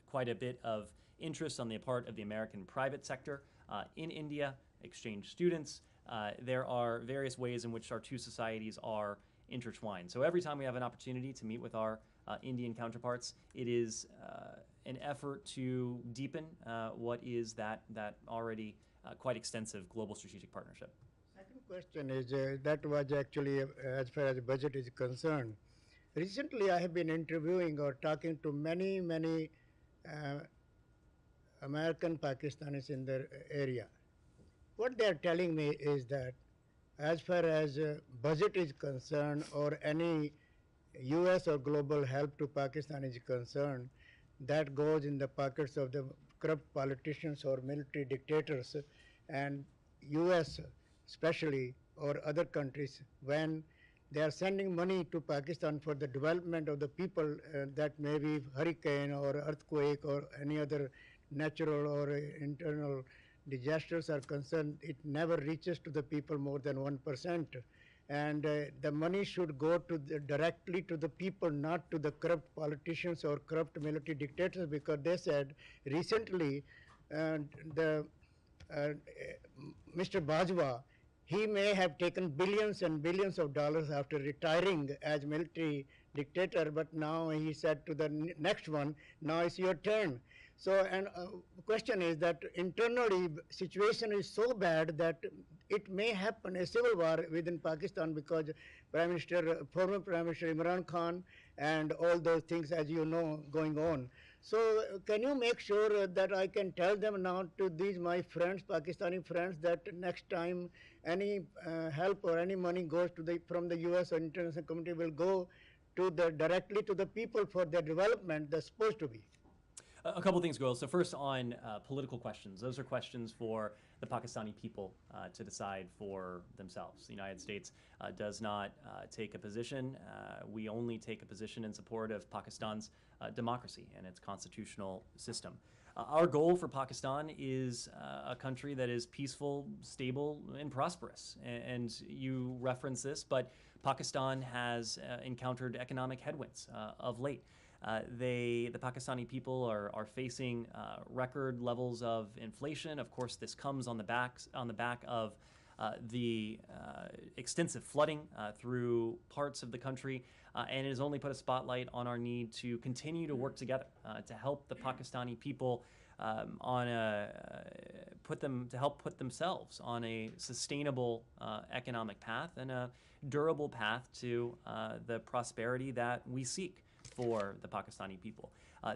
Speaker 3: quite a bit of interest on the part of the American private sector in India, exchange students. There are various ways in which our two societies are intertwined. So every time we have an opportunity to meet with our Indian counterparts, it is an effort to deepen what is that already quite extensive global strategic partnership.
Speaker 15: Second question is that was actually as far as budget is concerned. Recently, I have been interviewing or talking to many American Pakistanis in the area. What they are telling me is that as far as budget is concerned or any US or global help to Pakistan is concerned, that goes in the pockets of the corrupt politicians or military dictators, and US especially or other countries, when they are sending money to Pakistan for the development of the people, that may be hurricane or earthquake or any other natural or internal disasters are concerned, it never reaches to the people more than 1%. And the money should go to directly to the people, not to the corrupt politicians or corrupt military dictators, because they said recently Mr. Bajwa, he may have taken billions and billions of dollars after retiring as military dictator, but now he said to the next one, now it's your turn. So, and the question is that internally situation is so bad that it may happen a civil war within Pakistan, because former Prime Minister Imran Khan and all those things, as you know, going on. So can you make sure that I can tell them now to these my friends, Pakistani friends, that next time any help or any money goes to from the US or international community will go to directly to the people for their development, they're supposed to be?
Speaker 3: A couple things, Goel. So first on political questions. Those are questions for the Pakistani people to decide for themselves. The United States does not take a position. We only take a position in support of Pakistan's democracy and its constitutional system. Our goal for Pakistan is a country that is peaceful, stable, and prosperous. And you reference this, but Pakistan has encountered economic headwinds of late. The Pakistani people are facing record levels of inflation. Of course, this comes on the back of the extensive flooding through parts of the country, and it has only put a spotlight on our need to continue to work together to help the Pakistani people help put themselves on a sustainable economic path and a durable path to the prosperity that we seek for the Pakistani people.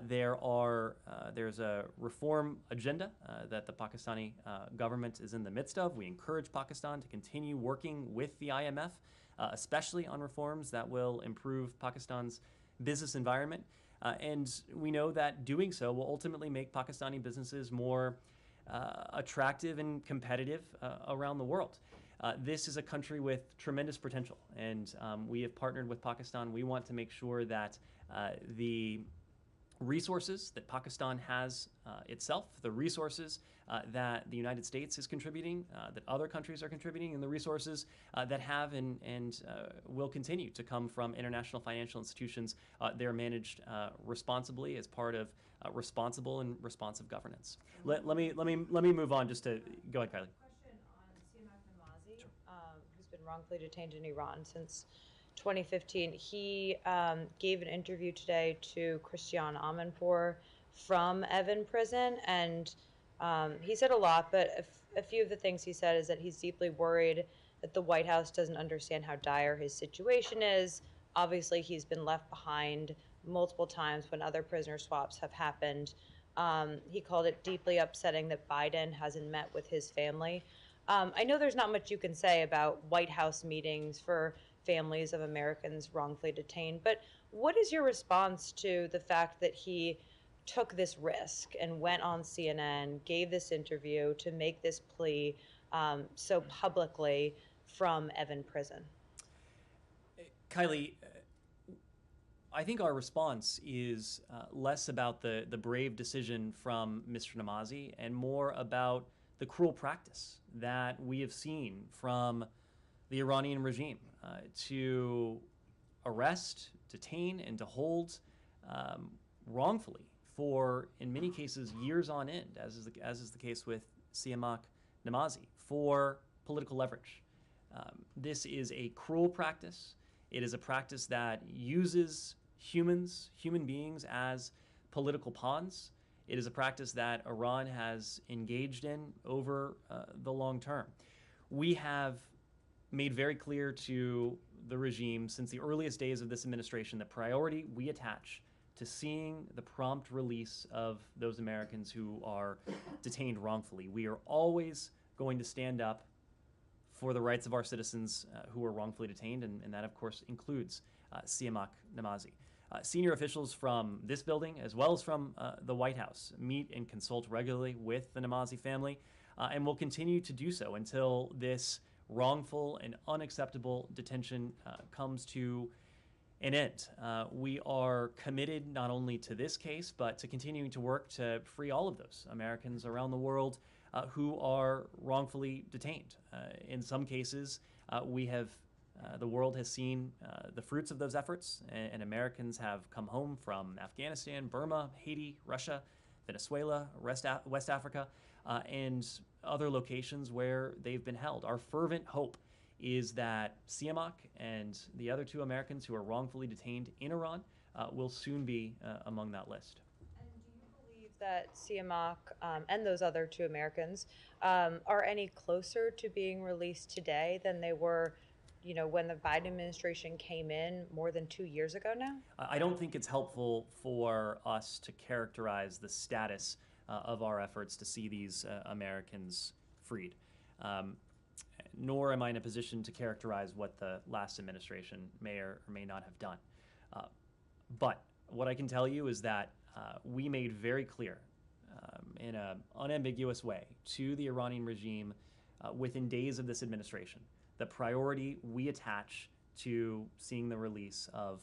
Speaker 3: There's a reform agenda that the Pakistani government is in the midst of. We encourage Pakistan to continue working with the IMF, especially on reforms that will improve Pakistan's business environment. And we know that doing so will ultimately make Pakistani businesses more attractive and competitive around the world. This is a country with tremendous potential, and we have partnered with Pakistan. We want to make sure that the resources that Pakistan has itself, the resources that the United States is contributing, that other countries are contributing, and the resources that have and will continue to come from international financial institutions, they're managed responsibly as part of responsible and responsive governance. Let me move on just to go ahead, Kylie.
Speaker 6: Who's been wrongfully detained in Iran since 2015. He gave an interview today to Christiane Amanpour from Evin prison, and he said a lot, but a few of the things he said is that he's deeply worried that the White House doesn't understand how dire his situation is. Obviously, he's been left behind multiple times when other prisoner swaps have happened. He called it deeply upsetting that Biden hasn't met with his family. I know there's not much you can say about White House meetings for families of Americans wrongfully detained, but what is your response to the fact that he took this risk and went on CNN, gave this interview to make this plea so publicly from Evin prison?
Speaker 3: Kylie, I think our response is less about the brave decision from Mr. Namazi and more about the cruel practice that we have seen from the Iranian regime to arrest, detain, and to hold wrongfully for, in many cases, years on end, as is the case with Siamak Namazi, for political leverage. This is a cruel practice. It is a practice that uses human beings, as political pawns. It is a practice that Iran has engaged in over the long term. We have made very clear to the regime since the earliest days of this administration the priority we attach to seeing the prompt release of those Americans who are detained wrongfully. We are always going to stand up for the rights of our citizens who are wrongfully detained, and that, of course, includes Siamak Namazi. Senior officials from this building, as well as from the White House, meet and consult regularly with the Namazi family, and will continue to do so until this wrongful and unacceptable detention comes to an end. We are committed not only to this case, but to continuing to work to free all of those Americans around the world who are wrongfully detained. In some cases, the world has seen the fruits of those efforts, and Americans have come home from Afghanistan, Burma, Haiti, Russia, Venezuela, West Africa, and other locations where they've been held. Our fervent hope is that Siamak and the other 2 Americans who are wrongfully detained in Iran will soon be among that list.
Speaker 6: And do you believe that Siamak and those other 2 Americans are any closer to being released today than they were, when the Biden administration came in more than 2 years ago now?
Speaker 3: I don't think it's helpful for us to characterize the status of our efforts to see these Americans freed. Nor am I in a position to characterize what the last administration may or may not have done. But what I can tell you is that we made very clear in an unambiguous way to the Iranian regime within days of this administration the priority we attach to seeing the release of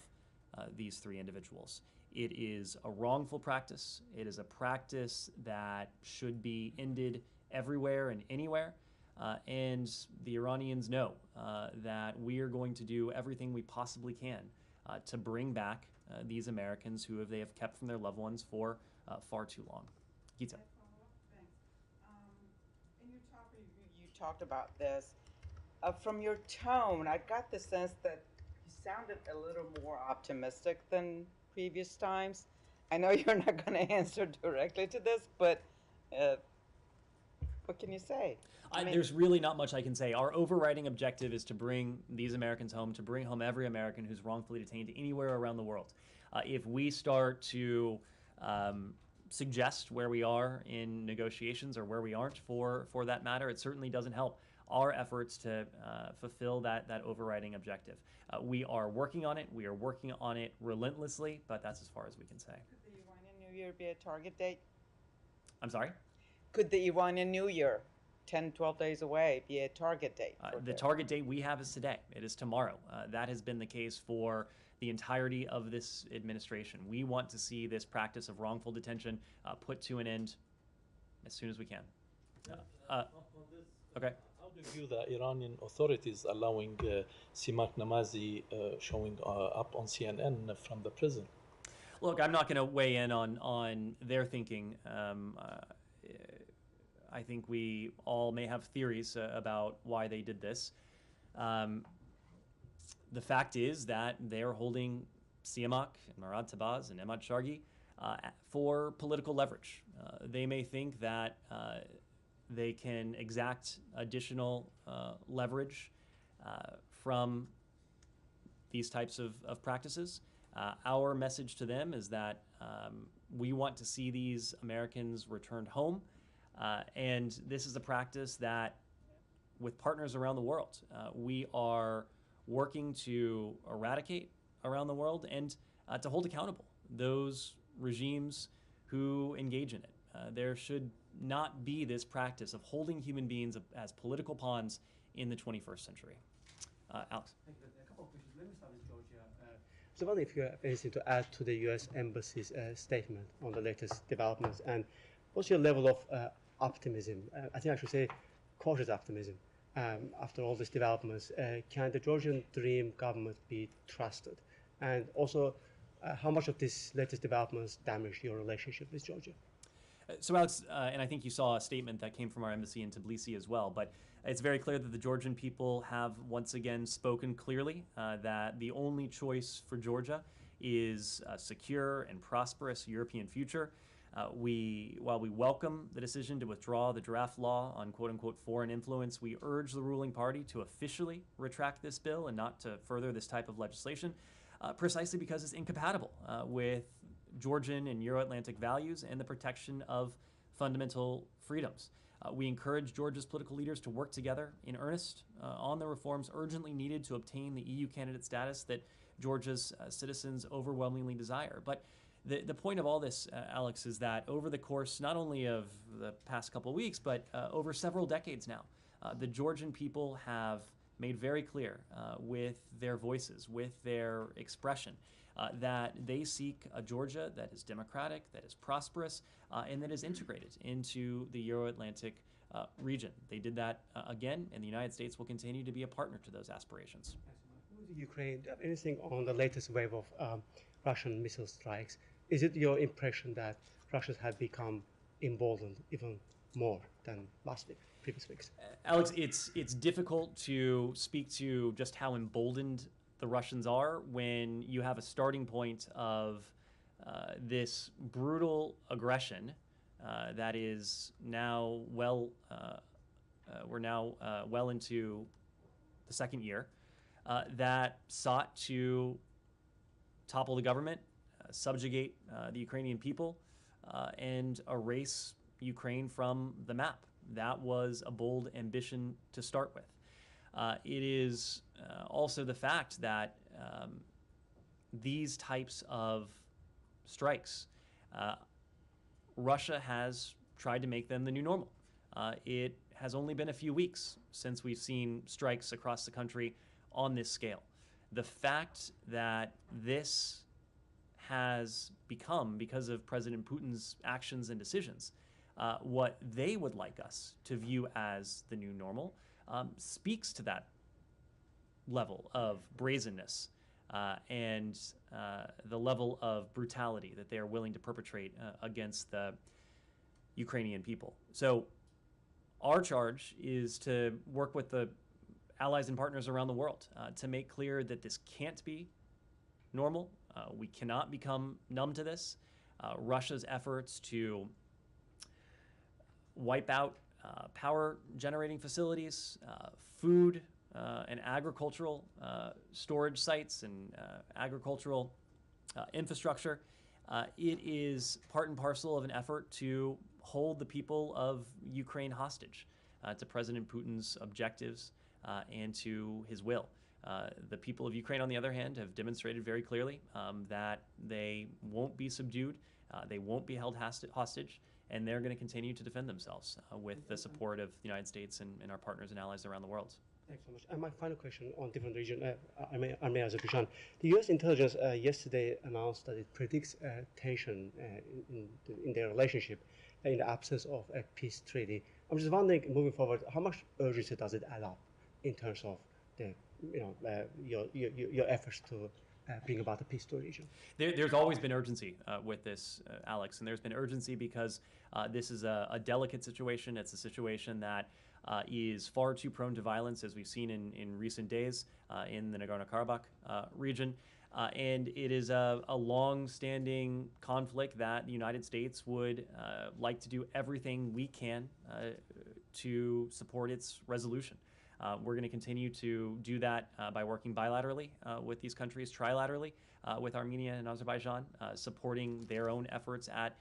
Speaker 3: these 3 individuals. It is a wrongful practice. It is a practice that should be ended everywhere and anywhere. And the Iranians know that we are going to do everything we possibly can to bring back these Americans who they have kept from their loved ones for far too long. Gita.
Speaker 16: Thanks. In your talk, you talked about this. From your tone, I got the sense that you sounded a little more optimistic than previous times. I know you're not going to answer directly to this, but what can you say?
Speaker 3: There's really not much I can say. Our overriding objective is to bring these Americans home, to bring home every American who's wrongfully detained anywhere around the world. If we start to suggest where we are in negotiations or where we aren't for that matter, it certainly doesn't help our efforts to fulfill that overriding objective. We are working on it. We are working on it relentlessly, but that's as far as we can say.
Speaker 16: Could the Iranian New Year be a target date?
Speaker 3: I'm sorry?
Speaker 16: Could the Iranian New Year, 10, 12 days away, be a target date?
Speaker 3: The target date we have is today. It is tomorrow. That has been the case for the entirety of this administration. We want to see this practice of wrongful detention put to an end as soon as we can. Okay.
Speaker 17: How do you view the Iranian authorities allowing Siamak Namazi showing up on CNN from the prison?
Speaker 3: Look, I'm not going to weigh in on their thinking. I think we all may have theories about why they did this. The fact is that they're holding Siamak and Murad Tabaz and Emad Shargi for political leverage. They may think that they can exact additional leverage from these types of practices. Our message to them is that we want to see these Americans returned home. And this is a practice that, with partners around the world, we are working to eradicate around the world and to hold accountable those regimes who engage in it. There should not be this practice of holding human beings as political pawns in the 21st century. Alex.
Speaker 8: Thank you. A couple of questions. Let me start with Georgia. So I wonder if you have anything to add to the U.S. Embassy's statement on the latest developments, and what's your level of optimism, I think I should say cautious optimism, after all these developments. Can the Georgian Dream government be trusted? And also, how much of these latest developments damaged your relationship with Georgia?
Speaker 3: So Alex, and I think you saw a statement that came from our embassy in Tbilisi as well, but it's very clear that the Georgian people have once again spoken clearly that the only choice for Georgia is a secure and prosperous European future. While we welcome the decision to withdraw the draft law on quote-unquote foreign influence, we urge the ruling party to officially retract this bill and not to further this type of legislation, precisely because it's incompatible with Georgian and Euro-Atlantic values and the protection of fundamental freedoms. We encourage Georgia's political leaders to work together in earnest on the reforms urgently needed to obtain the EU candidate status that Georgia's citizens overwhelmingly desire. But the point of all this, Alex, is that over the course not only of the past couple of weeks, but over several decades now, the Georgian people have made very clear with their voices, with their expression, that they seek a Georgia that is democratic, that is prosperous, and that is integrated into the Euro-Atlantic region. They did that again, and the United States will continue to be a partner to those aspirations.
Speaker 8: Ukraine, do you have anything on the latest wave of Russian missile strikes? Is it your impression that Russians have become emboldened even more than previous weeks?
Speaker 3: Alex, it's difficult to speak to just how emboldened the Russians are when you have a starting point of this brutal aggression that is now we're now well into the second year, that sought to topple the government, subjugate the Ukrainian people, and erase Ukraine from the map. That was a bold ambition to start with. It is also the fact that these types of strikes, Russia has tried to make them the new normal. It has only been a few weeks since we've seen strikes across the country on this scale. The fact that this has become, because of President Putin's actions and decisions, what they would like us to view as the new normal, speaks to that level of brazenness and the level of brutality that they are willing to perpetrate against the Ukrainian people. So our charge is to work with the allies and partners around the world to make clear that this can't be normal. We cannot become numb to this. Russia's efforts to wipe out power generating facilities, food and agricultural storage sites and agricultural infrastructure. It is part and parcel of an effort to hold the people of Ukraine hostage to President Putin's objectives and to his will. The people of Ukraine, on the other hand, have demonstrated very clearly that they won't be subdued, they won't be held hostage, and they're going to continue to defend themselves with the support of the United States and our partners and allies around the world.
Speaker 8: Thanks so much. And my final question on different region, Armenia, Azerbaijan. The U.S. intelligence yesterday announced that it predicts tension in their relationship in the absence of a peace treaty. I'm just wondering, moving forward, how much urgency does it add up in terms of the, your efforts to bring about a peace to the region?
Speaker 3: There's always been urgency with this, Alex, and there's been urgency because this is a delicate situation. It's a situation that is far too prone to violence, as we've seen in recent days in the Nagorno-Karabakh region. And it is a long-standing conflict that the United States would like to do everything we can to support its resolution. We're going to continue to do that by working bilaterally with these countries, trilaterally with Armenia and Azerbaijan, supporting their own efforts at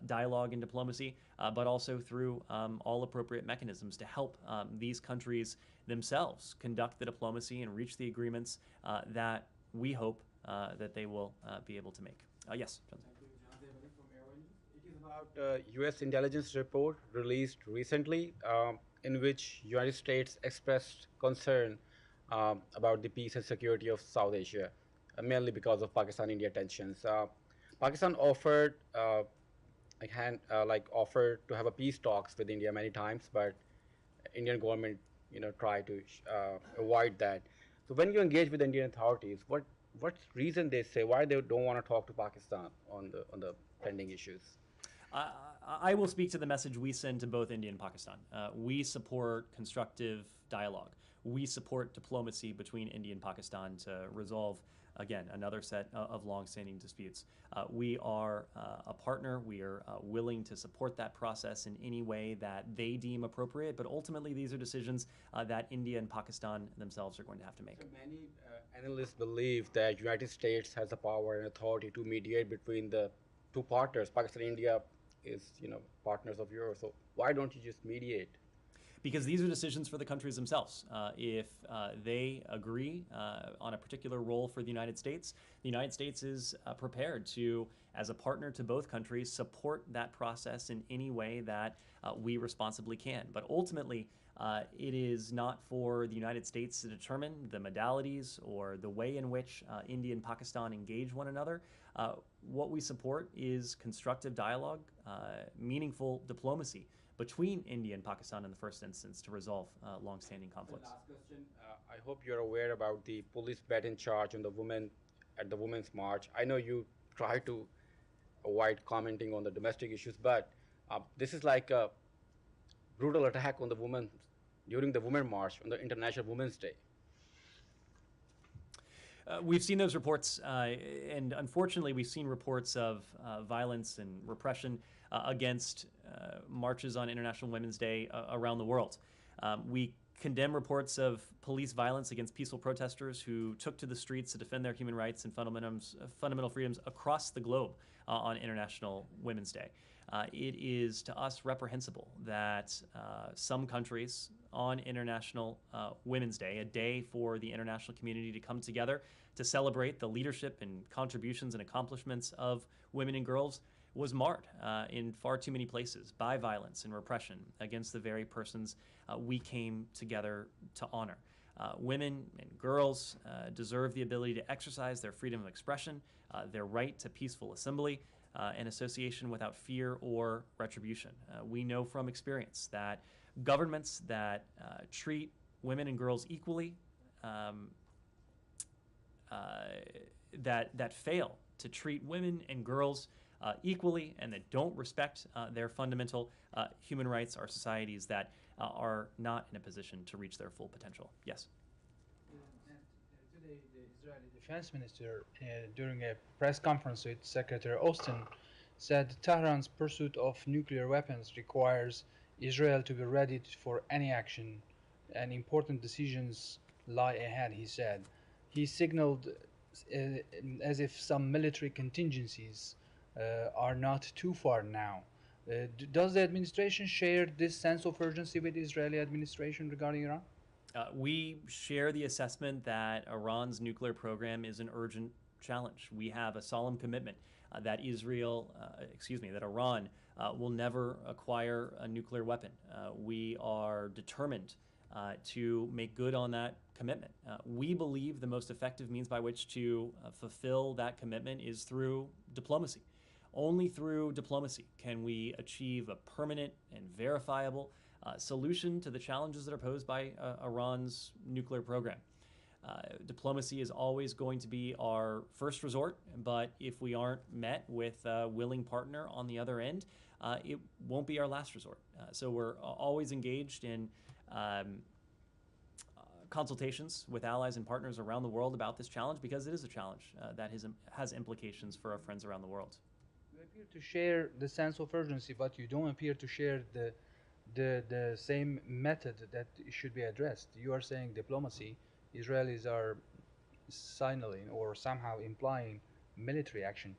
Speaker 3: dialogue and diplomacy, but also through all appropriate mechanisms to help these countries themselves conduct the diplomacy and reach the agreements that we hope that they will be able to make. Yes, Johnson.
Speaker 7: It is about U.S. intelligence report released recently in which United States expressed concern about the peace and security of South Asia, mainly because of Pakistan-India tensions. Pakistan offered
Speaker 18: offered to have a peace talks with India many times, but Indian government, try to avoid that. So when you engage with Indian authorities, what reason they say why they don't want to talk to Pakistan on the pending issues?
Speaker 3: I will speak to the message we send to both India and Pakistan. We support constructive dialogue. We support diplomacy between India and Pakistan to resolve, again, another set of long-standing disputes. We are a partner. We are willing to support that process in any way that they deem appropriate, but ultimately these are decisions that India and Pakistan themselves are going to have to make.
Speaker 18: So many analysts believe that United States has the power and authority to mediate between the two partners. Pakistan and India is, partners of yours. So why don't you just mediate?
Speaker 3: Because these are decisions for the countries themselves. If they agree on a particular role for the United States is prepared to, as a partner to both countries, support that process in any way that we responsibly can. But ultimately, it is not for the United States to determine the modalities or the way in which India and Pakistan engage one another. What we support is constructive dialogue, meaningful diplomacy between India and Pakistan in the first instance to resolve long-standing conflicts.
Speaker 18: Last question. I hope you're aware about the police baton charge on the women at the Women's March. I know you try to avoid commenting on the domestic issues, but this is like a brutal attack on the women during the Women's March on the International Women's Day.
Speaker 3: We've seen those reports, and unfortunately we've seen reports of violence and repression against marches on International Women's Day around the world. We condemn reports of police violence against peaceful protesters who took to the streets to defend their human rights and fundamental freedoms across the globe on International Women's Day. It is to us reprehensible that some countries on International Women's Day, a day for the international community to come together to celebrate the leadership and contributions and accomplishments of women and girls, was marred in far too many places by violence and repression against the very persons we came together to honor. Women and girls deserve the ability to exercise their freedom of expression, their right to peaceful assembly, and association without fear or retribution. We know from experience that governments that treat women and girls equally, that fail to treat women and girls equally and that don't respect their fundamental human rights are societies that are not in a position to reach their full potential. Yes?
Speaker 9: Today, the Israeli defense minister, during a press conference with Secretary Austin, said Tehran's pursuit of nuclear weapons requires Israel to be ready for any action, and important decisions lie ahead, he said. He signaled as if some military contingencies are not too far now. Does the administration share this sense of urgency with the Israeli administration regarding Iran?
Speaker 3: We share the assessment that Iran's nuclear program is an urgent challenge. We have a solemn commitment that Iran will never acquire a nuclear weapon. We are determined to make good on that commitment. We believe the most effective means by which to fulfill that commitment is through diplomacy. Only through diplomacy can we achieve a permanent and verifiable solution to the challenges that are posed by Iran's nuclear program. Diplomacy is always going to be our first resort, but if we aren't met with a willing partner on the other end, it won't be our last resort. So we're always engaged in consultations with allies and partners around the world about this challenge because it is a challenge that has implications for our friends around the world.
Speaker 9: You appear to share the sense of urgency, but you don't appear to share the same method that should be addressed. You are saying diplomacy. Israelis are signaling or somehow implying military action.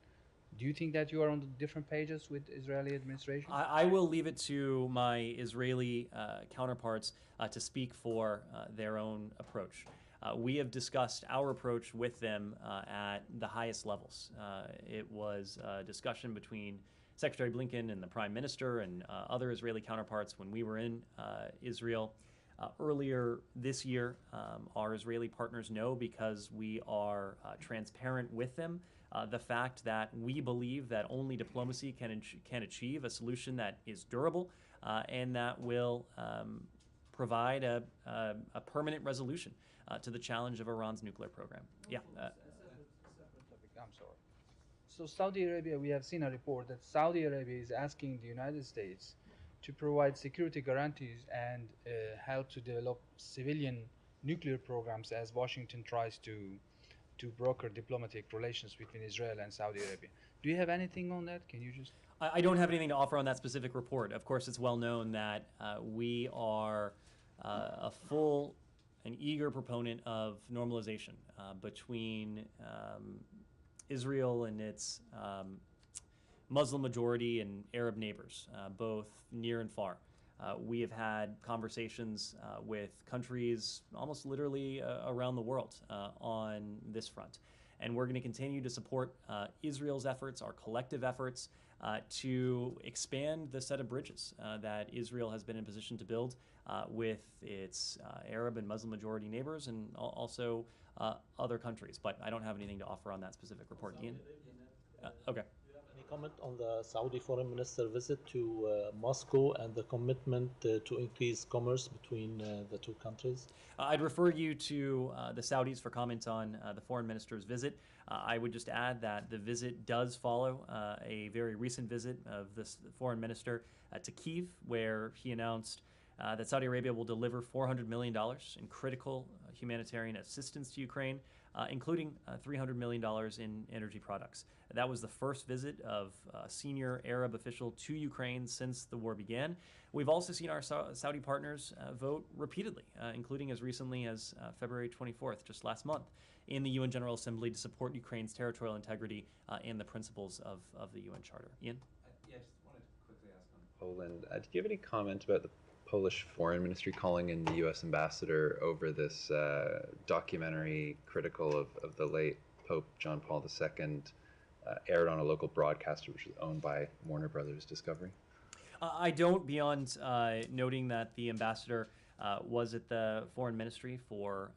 Speaker 9: Do you think that you are on different pages with Israeli administration?
Speaker 3: I will leave it to my Israeli counterparts to speak for their own approach. We have discussed our approach with them at the highest levels. It was a discussion between Secretary Blinken and the Prime Minister and other Israeli counterparts when we were in Israel. Earlier this year, our Israeli partners know because we are transparent with them the fact that we believe that only diplomacy can achieve a solution that is durable and that will provide a permanent resolution to the challenge of Iran's nuclear program. Yeah.
Speaker 9: I'm sorry. So Saudi Arabia, we have seen a report that Saudi Arabia is asking the United States to provide security guarantees and help to develop civilian nuclear programs as Washington tries to broker diplomatic relations between Israel and Saudi Arabia. Do you have anything on that? Can you just...
Speaker 3: I don't have anything to offer on that specific report. Of course, it's well known that we are a full and eager proponent of normalization between Israel and its Muslim majority and Arab neighbors, both near and far. We have had conversations with countries almost literally around the world on this front. And we're going to continue to support Israel's efforts, our collective efforts, to expand the set of bridges that Israel has been in position to build with its Arab and Muslim majority neighbors and also other countries. But I don't have anything to offer on that specific report. Ian? Okay.
Speaker 17: Any comment on the Saudi foreign minister visit to Moscow and the commitment to increase commerce between the two countries?
Speaker 3: I'd refer you to the Saudis for comment on the foreign minister's visit. I would just add that the visit does follow a very recent visit of this foreign minister to Kyiv, where he announced that Saudi Arabia will deliver $400 million in critical humanitarian assistance to Ukraine, including $300 million in energy products. That was the first visit of a senior Arab official to Ukraine since the war began. We've also seen our Saudi partners vote repeatedly, including as recently as February 24th, just last month, in the UN General Assembly to support Ukraine's territorial integrity and the principles of the UN Charter. Ian?
Speaker 19: Yeah, I just wanted to quickly ask on Poland. Did you have any comment about the Polish Foreign Ministry calling in the U.S. ambassador over this documentary critical of the late Pope John Paul II, aired on a local broadcaster which was owned by Warner Brothers Discovery?
Speaker 3: I don't, beyond noting that the ambassador was at the Foreign Ministry for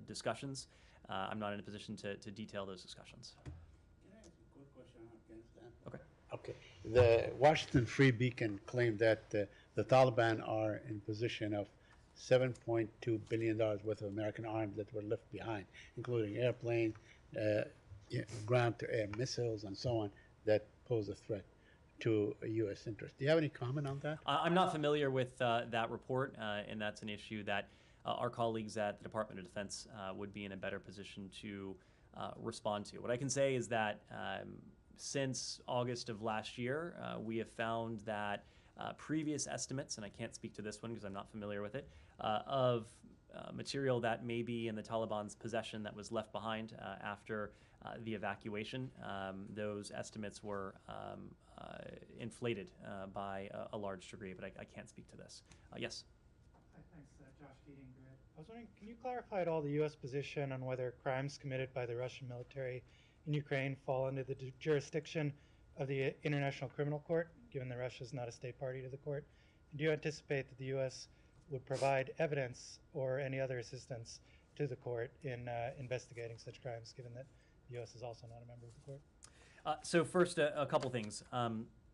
Speaker 3: discussions. I'm not in a position to detail those discussions.
Speaker 11: Can I ask a quick question on Afghanistan?
Speaker 3: Okay.
Speaker 11: Okay. The Washington Free Beacon claimed that the Taliban are in possession of $7.2 billion worth of American arms that were left behind, including airplanes, ground-to-air missiles, and so on, that pose a threat to a U.S. interest. Do you have any comment on that?
Speaker 3: I'm not familiar with that report, and that's an issue that our colleagues at the Department of Defense would be in a better position to respond to. What I can say is that since August of last year, we have found that previous estimates, and I can't speak to this one because I'm not familiar with it, of material that may be in the Taliban's possession that was left behind after the evacuation. Those estimates were inflated by a large degree, but I can't speak to this. Yes?
Speaker 20: Hi, thanks, Josh Keating. I was wondering, can you clarify at all the U.S. position on whether crimes committed by the Russian military in Ukraine fall under the jurisdiction of the International Criminal Court, given that Russia is not a state party to the court? And do you anticipate that the U.S. would provide evidence or any other assistance to the court in investigating such crimes, given that the U.S. is also not a member of the court?
Speaker 3: So first, a couple things.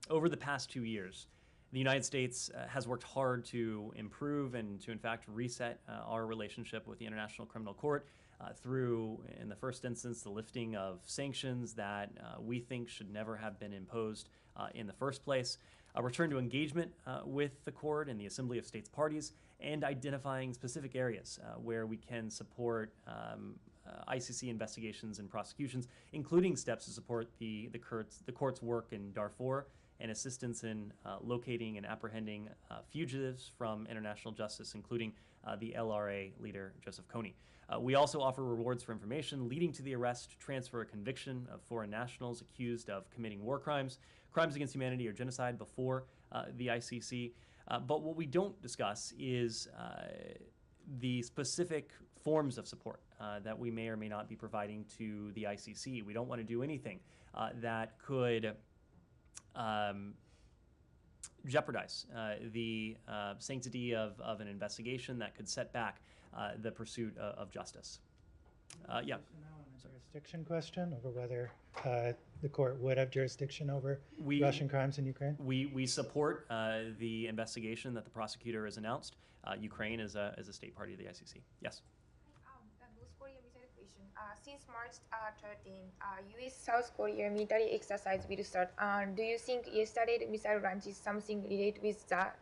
Speaker 3: Over the past 2 years, the United States has worked hard to improve and to, in fact, reset our relationship with the International Criminal Court through, in the first instance, the lifting of sanctions that we think should never have been imposed in the first place, a return to engagement with the court and the Assembly of States Parties, and identifying specific areas where we can support ICC investigations and prosecutions, including steps to support the court's work in Darfur and assistance in locating and apprehending fugitives from international justice, including the LRA leader, Joseph Kony. We also offer rewards for information leading to the arrest, transfer, or conviction of foreign nationals accused of committing war crimes, crimes against humanity, or genocide before the ICC. But what we don't discuss is the specific forms of support that we may or may not be providing to the ICC. We don't want to do anything that could jeopardize the sanctity of an investigation, that could set back the pursuit of justice. Yeah.
Speaker 20: jurisdiction question over whether the court would have jurisdiction over
Speaker 3: We-
Speaker 20: Russian crimes in Ukraine?
Speaker 3: We support the investigation that the prosecutor has announced. Ukraine is a state party of the ICC. Yes.
Speaker 21: North Korea missile question. Since March 13, U.S. South Korea military exercise will start. Do you think yesterday's missile launch is something related with that?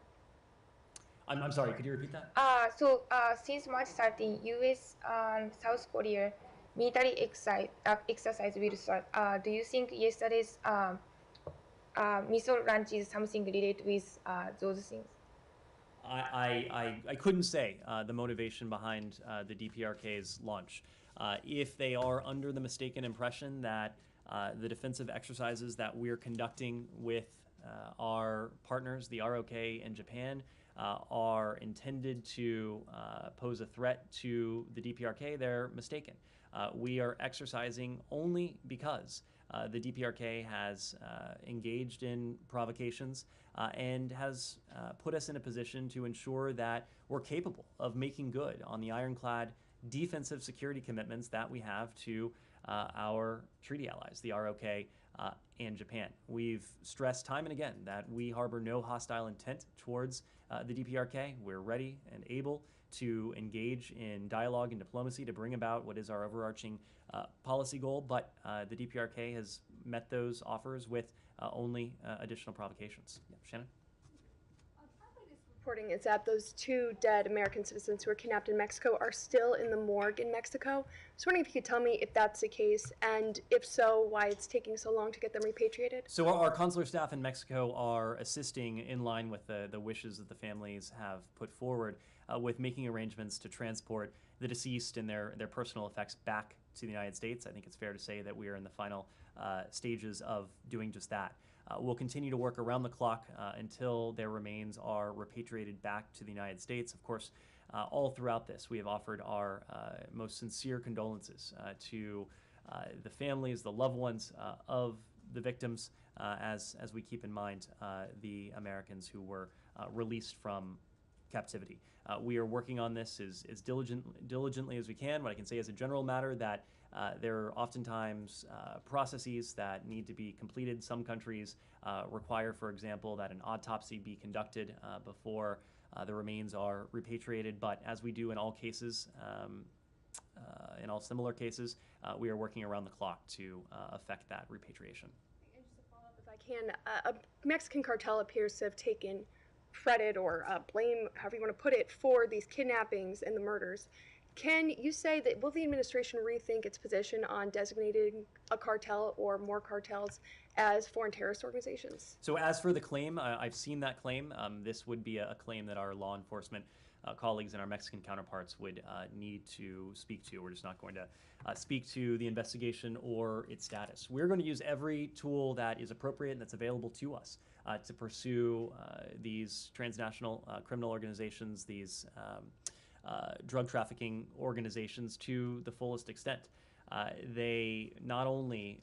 Speaker 3: I'm sorry, could you repeat that?
Speaker 21: Since March 13, U.S. South Korea military exercise will start. Do you think yesterday's missile launch is something related with those things?
Speaker 3: I couldn't say the motivation behind the DPRK's launch. If they are under the mistaken impression that the defensive exercises that we're conducting with our partners, the ROK and Japan, are intended to pose a threat to the DPRK, they're mistaken. We are exercising only because the DPRK has engaged in provocations and has put us in a position to ensure that we're capable of making good on the ironclad defensive security commitments that we have to our treaty allies, the ROK and Japan. We've stressed time and again that we harbor no hostile intent towards the DPRK. We're ready and able to engage in dialogue and diplomacy to bring about what is our overarching policy goal, but the DPRK has met those offers with only additional provocations. Yeah, Shannon?
Speaker 22: Reporting is that those two dead American citizens who were kidnapped in Mexico are still in the morgue in Mexico. I was wondering if you could tell me if that's the case, and if so, why it's taking so long to get them repatriated.
Speaker 3: So our consular staff in Mexico are assisting in line with the wishes that the families have put forward with making arrangements to transport the deceased and their personal effects back to the United States. I think it's fair to say that we are in the final stages of doing just that. We'll continue to work around the clock until their remains are repatriated back to the United States. Of course, all throughout this, we have offered our most sincere condolences to the families, the loved ones of the victims, as we keep in mind the Americans who were released from captivity. We are working on this as diligently as we can. What I can say as a general matter that there are oftentimes processes that need to be completed. Some countries require, for example, that an autopsy be conducted before the remains are repatriated. But as we do in all cases, in all similar cases, we are working around the clock to effect that repatriation.
Speaker 22: And just to follow up, if I can, a Mexican cartel appears to have taken credit or blame, however you want to put it, for these kidnappings and the murders. Can you say that will the administration rethink its position on designating a cartel or more cartels as foreign terrorist organizations?
Speaker 3: So as for the claim, I've seen that claim. This would be a claim that our law enforcement colleagues and our Mexican counterparts would need to speak to. We're just not going to speak to the investigation or its status. We're going to use every tool that is appropriate and that's available to us to pursue these transnational criminal organizations, these drug trafficking organizations to the fullest extent. They not only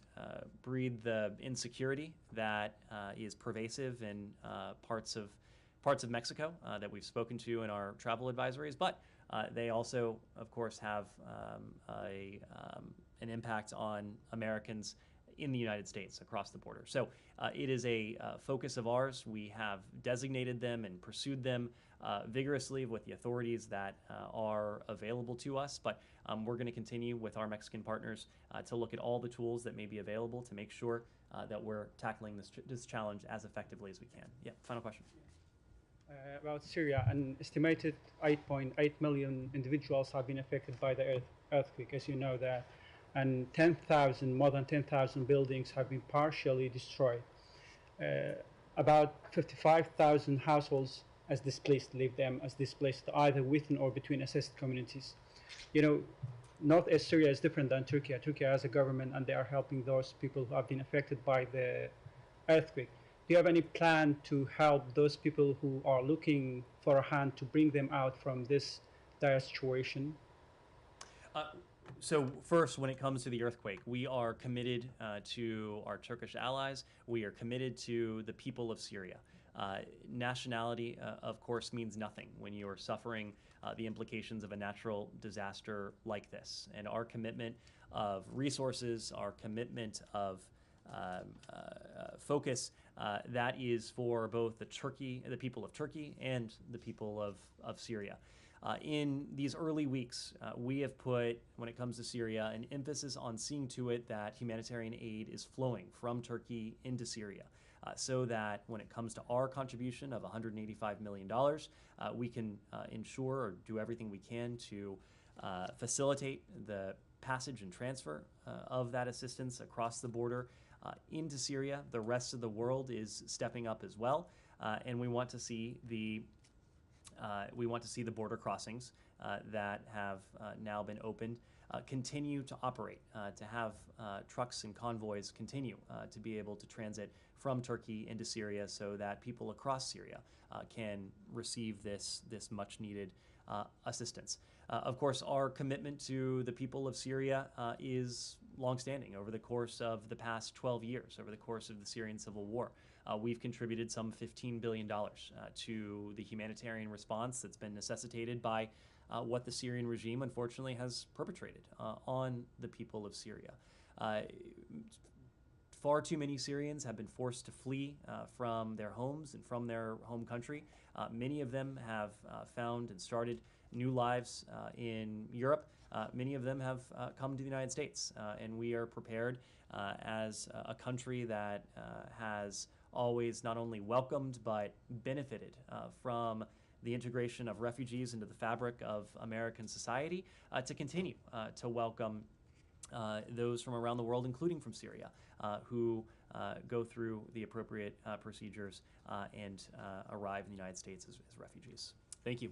Speaker 3: breed the insecurity that is pervasive in parts of Mexico that we've spoken to in our travel advisories, but they also, of course, have an impact on Americans in the United States across the border. So it is a focus of ours. We have designated them and pursued them vigorously with the authorities that are available to us, but we're going to continue with our Mexican partners to look at all the tools that may be available to make sure that we're tackling this challenge as effectively as we can. Yeah, final question.
Speaker 23: About Syria, an estimated 8.8 million individuals have been affected by the earthquake, as you know that, and more than 10,000 buildings have been partially destroyed. About 55,000 households as displaced leave them as displaced either within or between assessed communities. You know, Northeast Syria is different than Turkey. Turkey has a government and they are helping those people who have been affected by the earthquake. Do you have any plan to help those people who are looking for a hand to bring them out from this dire situation?
Speaker 3: So first, when it comes to the earthquake, we are committed to our Turkish allies. We are committed to the people of Syria. Nationality, of course, means nothing when you are suffering the implications of a natural disaster like this. And our commitment of resources, our commitment of focus, that is for both the people of Turkey and the people of Syria. In these early weeks, we have put, when it comes to Syria, an emphasis on seeing to it that humanitarian aid is flowing from Turkey into Syria, so that when it comes to our contribution of $185 million, we can ensure or do everything we can to facilitate the passage and transfer of that assistance across the border into Syria. The rest of the world is stepping up as well, and we want to see the border crossings that have now been opened continue to operate, to have trucks and convoys continue to be able to transit from Turkey into Syria, so that people across Syria can receive this much needed assistance. Of course, our commitment to the people of Syria is longstanding. Over the course of the past 12 years, over the course of the Syrian civil war, we've contributed some $15 billion to the humanitarian response that's been necessitated by what the Syrian regime, unfortunately, has perpetrated on the people of Syria. Far too many Syrians have been forced to flee from their homes and from their home country. Many of them have found and started new lives in Europe. Many of them have come to the United States, and we are prepared as a country that has always not only welcomed but benefited from the integration of refugees into the fabric of American society, to continue to welcome those from around the world, including from Syria, who go through the appropriate procedures and arrive in the United States as refugees. Thank you.